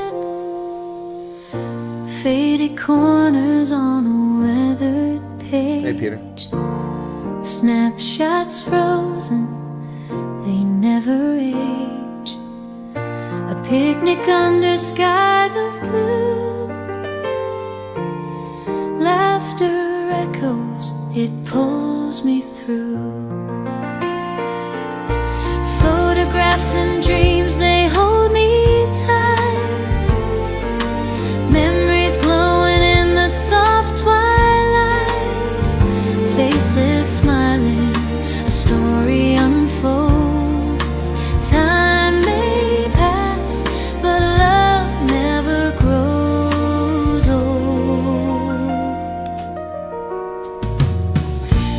Faded corners on a weathered page. Hey, Peter. Snapshots frozen, they never age. A picnic under skies of blue. Laughter echoes, it pulls me through. Photographs and dreams, they hold me tight. Memories glowing in the soft twilight. Faces smiling, a story unfolds. Time may pass, but love never grows old.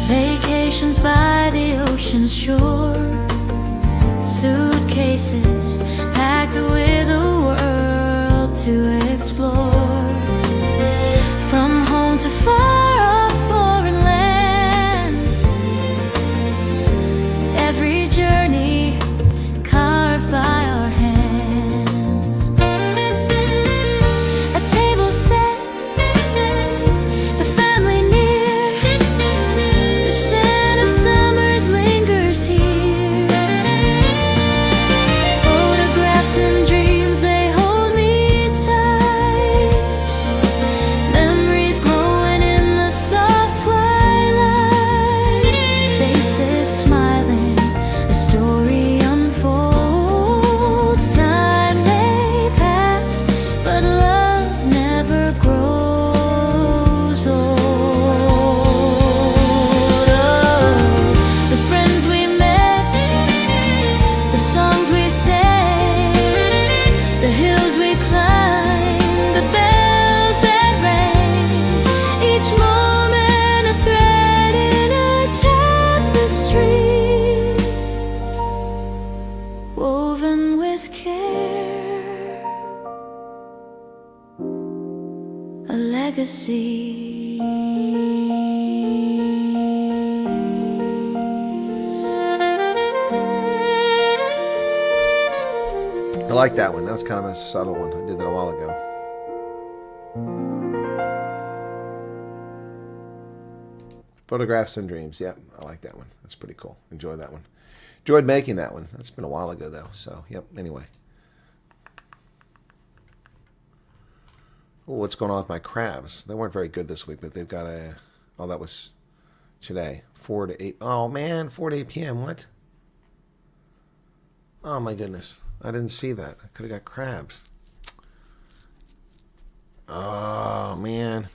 Vacations by the ocean's shore. Suitcases packed with a world to explore. From home to far off foreign lands. Every journey carved by our hands. A table set, the family near. The scent of summers lingers here. And dreams, they hold me tight. Memories glowing in the soft twilight. Faces smiling, a story unfolds. Time may pass, but love never grows old. Oh, the friends we met, the songs we sang, the hills we climbed, the bells that rang. Each moment a thread in a tapestry, woven with care, a legacy. I like that one. That was kind of a subtle one. I did that a while ago. Photographs and Dreams. Yep, I like that one. That's pretty cool. Enjoy that one. Enjoyed making that one. That's been a while ago, though. So, yep, anyway. Oh, what's going on with my crabs? They weren't very good this week, but they've got a... Oh, that was today. 4 to 8. Oh, man, 4 to 8 p.m. What? Oh, my goodness. I didn't see that. I could have got crabs. Oh, man.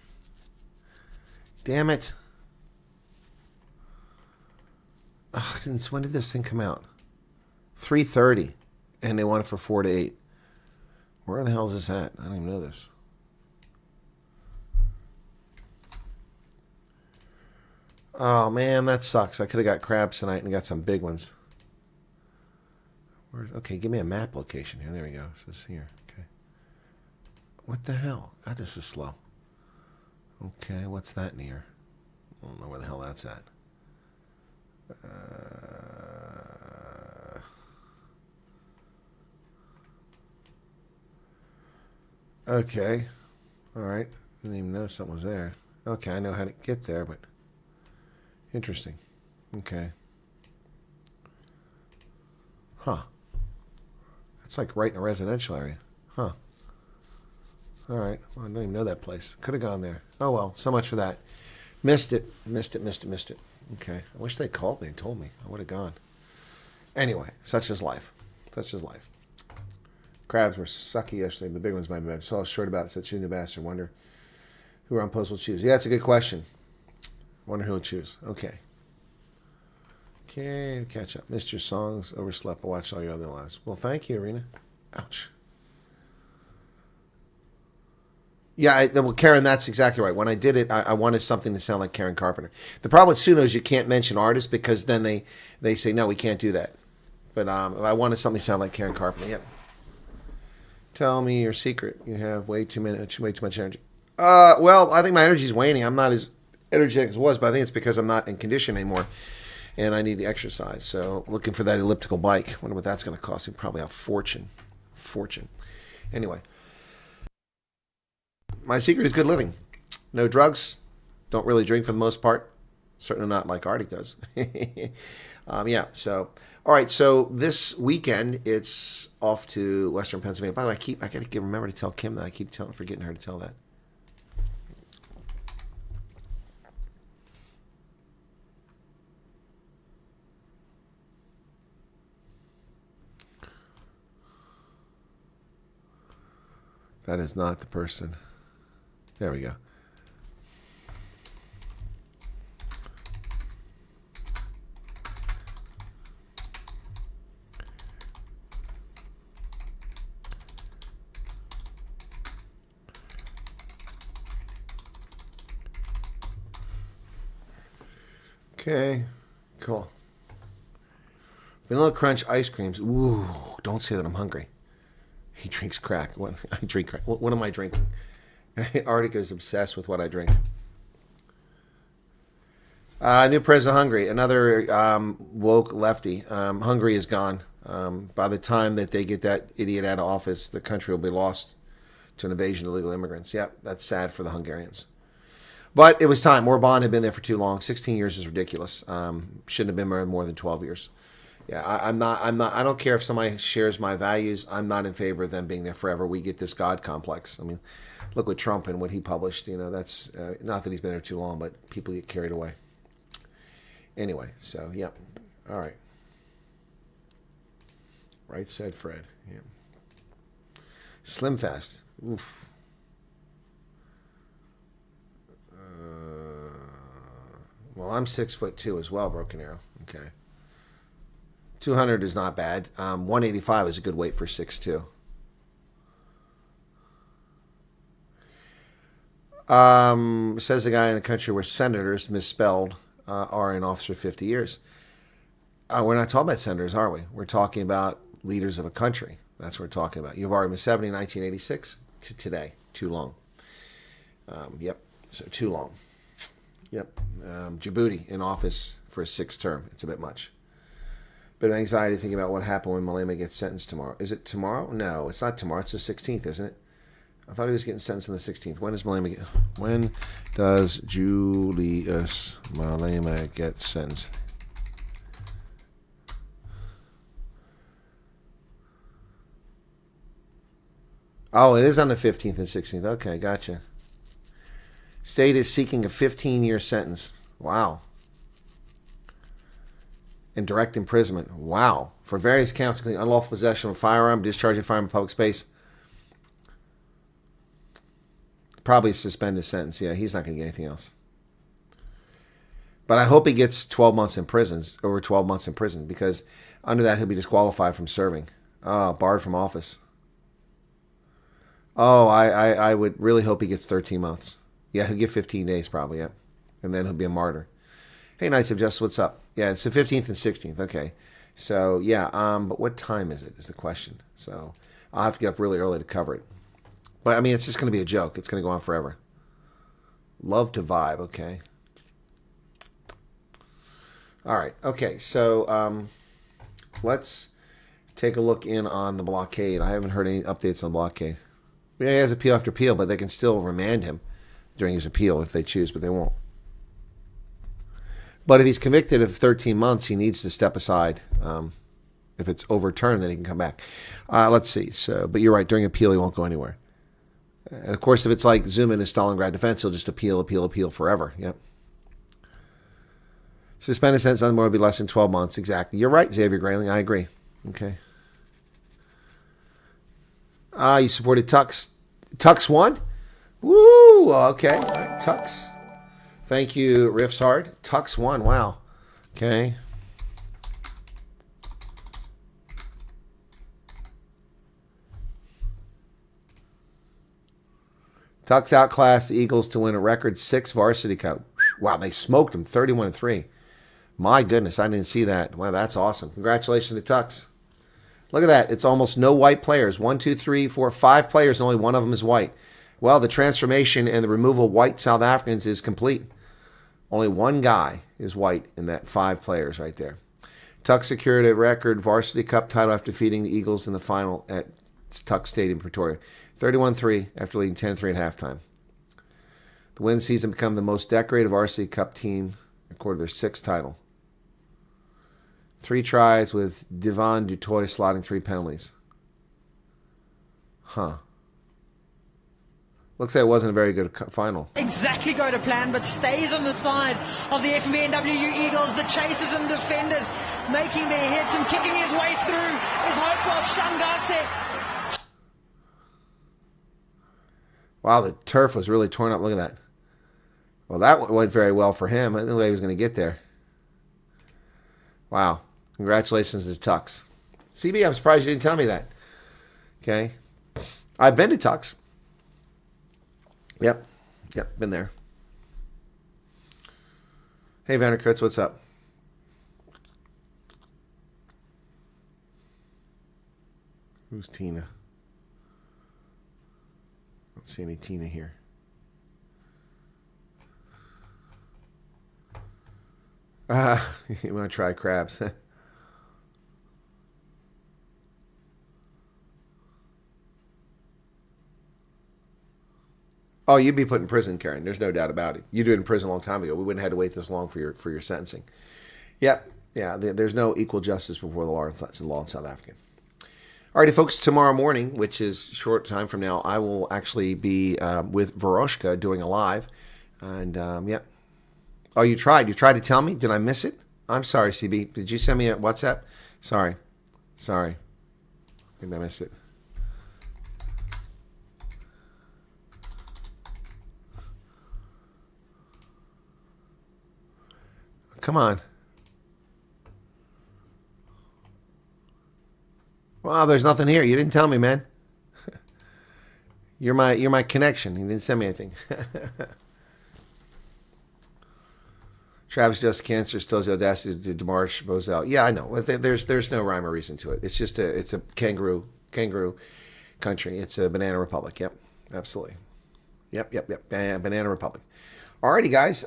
Damn it. When did this thing come out? 3:30, and they want it for 4 to 8. Where the hell is this at? I don't even know this. Oh man, that sucks. I could have got crabs tonight and got some big ones. Okay, give me a map location here. There we go. So it's here. Okay. What the hell? God, this is slow. Okay, what's that near? I don't know where the hell that's at. Okay. All right. Didn't even know something was there. Okay, I know how to get there, but interesting. Okay. Huh. It's like right in a residential area. Huh. All right. Well, I don't even know that place. Could have gone there. Oh, well. So much for that. Missed it. Missed it. Okay. I wish they called me and told me. I would have gone. Anyway, such is life. Crabs were sucky yesterday. The big ones might be better. So I was short about such a new bastard. Wonder who on post will choose. Yeah, it's a good question. Wonder who will choose. Okay. Okay, catch up. Missed your songs, overslept, but watched all your other lives. Well, thank you, Arena. Ouch. Yeah, well, Karen, that's exactly right. When I did it, I wanted something to sound like Karen Carpenter. The problem with Suno is you can't mention artists because then they say, no, we can't do that. But I wanted something to sound like Karen Carpenter. Yep. Tell me your secret. You have way too much energy. Well, I think my energy is waning. I'm not as energetic as I was, but I think it's because I'm not in condition anymore. And I need to exercise. So looking for that elliptical bike. Wonder what that's going to cost me. Probably a fortune. Anyway. My secret is good living. No drugs. Don't really drink for the most part. Certainly not like Artie does. Yeah. So, all right. So this weekend, it's off to Western Pennsylvania. By the way, I got to remember to tell Kim that. I keep forgetting her to tell that. That is not the person. There we go. Okay, cool. Vanilla Crunch ice creams. Ooh, don't say that I'm hungry. He drinks crack. I drink crack. What am I drinking? Arctica is obsessed with what I drink. New president of Hungary. Another woke lefty. Hungary is gone. By the time that they get that idiot out of office, the country will be lost to an invasion of illegal immigrants. Yep, that's sad for the Hungarians. But it was time. Orbán had been there for too long. 16 years is ridiculous. Shouldn't have been more than 12 years. Yeah, I'm not. I don't care if somebody shares my values. I'm not in favor of them being there forever. We get this God complex. I mean, look what Trump and what he published. You know, that's not that he's been there too long, but people get carried away. Anyway, so yeah, all right. Right said Fred. Yeah. Slim Fast. Oof. Well, I'm 6'2" as well, Broken Arrow. Okay. 200 is not bad. 185 is a good weight for 6'2". Says the guy in a country where senators, misspelled, are in office for 50 years. We're not talking about senators, are we? We're talking about leaders of a country. That's what we're talking about. Yuval Museveni, 1986 to today. Too long. Yep. So too long. Yep. Djibouti in office for a 6th term. It's a bit much. Bit of anxiety thinking about what happened when Malema gets sentenced tomorrow. Is it tomorrow? No, it's not tomorrow. It's the 16th, isn't it? I thought he was getting sentenced on the 16th. When does Malema get? When does Julius Malema get sentenced? Oh, it is on the 15th and 16th. Okay, gotcha. State is seeking a 15-year sentence. Wow. And direct imprisonment. Wow. For various counts, including unlawful possession of a firearm, discharging a firearm in public space. Probably a suspended sentence. Yeah, he's not going to get anything else. But I hope he gets 12 months in prison, over 12 months in prison, because under that he'll be disqualified from serving. Oh, barred from office. Oh, I would really hope he gets 13 months. Yeah, he'll get 15 days probably, yeah. And then he'll be a martyr. Hey, Knights of Justice, what's up? Yeah, it's the 15th and 16th. Okay. So, yeah, but what time is it is the question. So I'll have to get up really early to cover it. But, I mean, it's just going to be a joke. It's going to go on forever. Love to vibe, okay. All right. Okay, so let's take a look in on the blockade. I haven't heard any updates on the blockade. Yeah, he has appeal after appeal, but they can still remand him during his appeal if they choose, but they won't. But if he's convicted of 13 months, he needs to step aside. If it's overturned, then he can come back. Let's see. So, but you're right. During appeal, he won't go anywhere. And of course, if it's like Zuma in his Stalingrad defense, he'll just appeal forever. Yep. Suspended sentence on the more will be less than 12 months. Exactly. You're right, Xavier Grayling. I agree. Okay. You supported Tux. Tux won? Woo! Okay. All right. Tux. Thank you, Riffs Hard. Tux won. Wow. Okay. Tux outclassed the Eagles to win a record 6 Varsity Cup. Wow, they smoked them 31-3. My goodness, I didn't see that. Wow, that's awesome. Congratulations to Tux. Look at that. It's almost no white players. 1, 2, 3, 4, 5 players. Only one of them is white. Well, the transformation and the removal of white South Africans is complete. Only one guy is white in that 5 players right there. Tux secured a record Varsity Cup title after defeating the Eagles in the final at Tux Stadium, Pretoria. 31-3 after leading 10-3 at halftime. The win season become the most decorated Varsity Cup team, recorded their 6th title. 3 tries with Divan Dutoy slotting 3 penalties. Huh. Looks like it wasn't a very good final. Exactly go to plan, but stays on the side of the FNBNWU Eagles. The chasers and defenders making their hits and kicking his way through is Hopewell Shangatse. Wow, the turf was really torn up. Look at that. Well, that went very well for him. I didn't know he was going to get there. Wow. Congratulations to Tux. CB, I'm surprised you didn't tell me that. Okay. I've been to Tux. Yep, been there. Hey, Vanderkutz, what's up? Who's Tina? I don't see any Tina here. You want to try crabs? Oh, you'd be put in prison, Karen. There's no doubt about it. You did it in prison a long time ago. We wouldn't have had to wait this long for your sentencing. Yep. Yeah, there's no equal justice before the law in South Africa. All righty, folks. Tomorrow morning, which is a short time from now, I will actually be with Veroshka doing a live. And, yep. Oh, you tried? You tried to tell me? Did I miss it? I'm sorry, CB. Did you send me a WhatsApp? Sorry. Maybe I missed it. Come on. Well, there's nothing here. You didn't tell me, man. You're my connection. You didn't send me anything. Travis Just Cancer still has the audacity to demarche Bozell. Yeah, I know. There's no rhyme or reason to it. It's just it's a kangaroo country. It's a banana republic. Yep, absolutely. Yep. Banana republic. Alrighty, guys.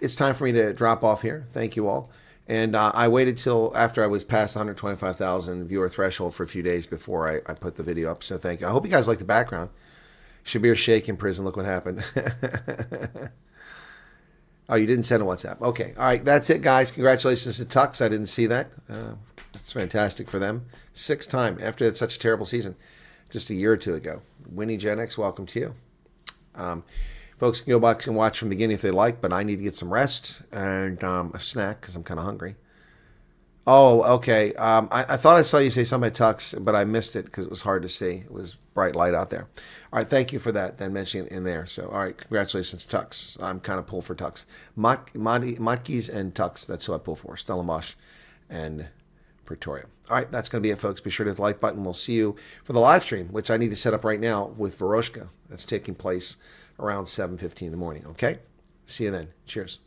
It's time for me to drop off here. Thank you all. And I waited till after I was past 125,000 viewer threshold for a few days before I put the video up. So thank you. I hope you guys like the background. Shabir Sheikh in prison. Look what happened. Oh, you didn't send a WhatsApp. Okay. All right. That's it, guys. Congratulations to Tux. I didn't see that. It's fantastic for them. 6th time after such a terrible season just a year or two ago. Winnie Gen X, welcome to you. Folks can go back and watch from the beginning if they like, but I need to get some rest and a snack because I'm kind of hungry. Oh, okay. I thought I saw you say something about Tux, but I missed it because it was hard to see. It was bright light out there. All right, thank you for that, then mentioning it in there. So, all right, congratulations, Tux. I'm kind of pulled for Tux. Matkes and Tux, that's who I pull for. Stellenbosch and Pretoria. All right, that's going to be it, folks. Be sure to hit the like button. We'll see you for the live stream, which I need to set up right now with Varoshka. That's taking place around 7:15 in the morning, okay? See you then. Cheers.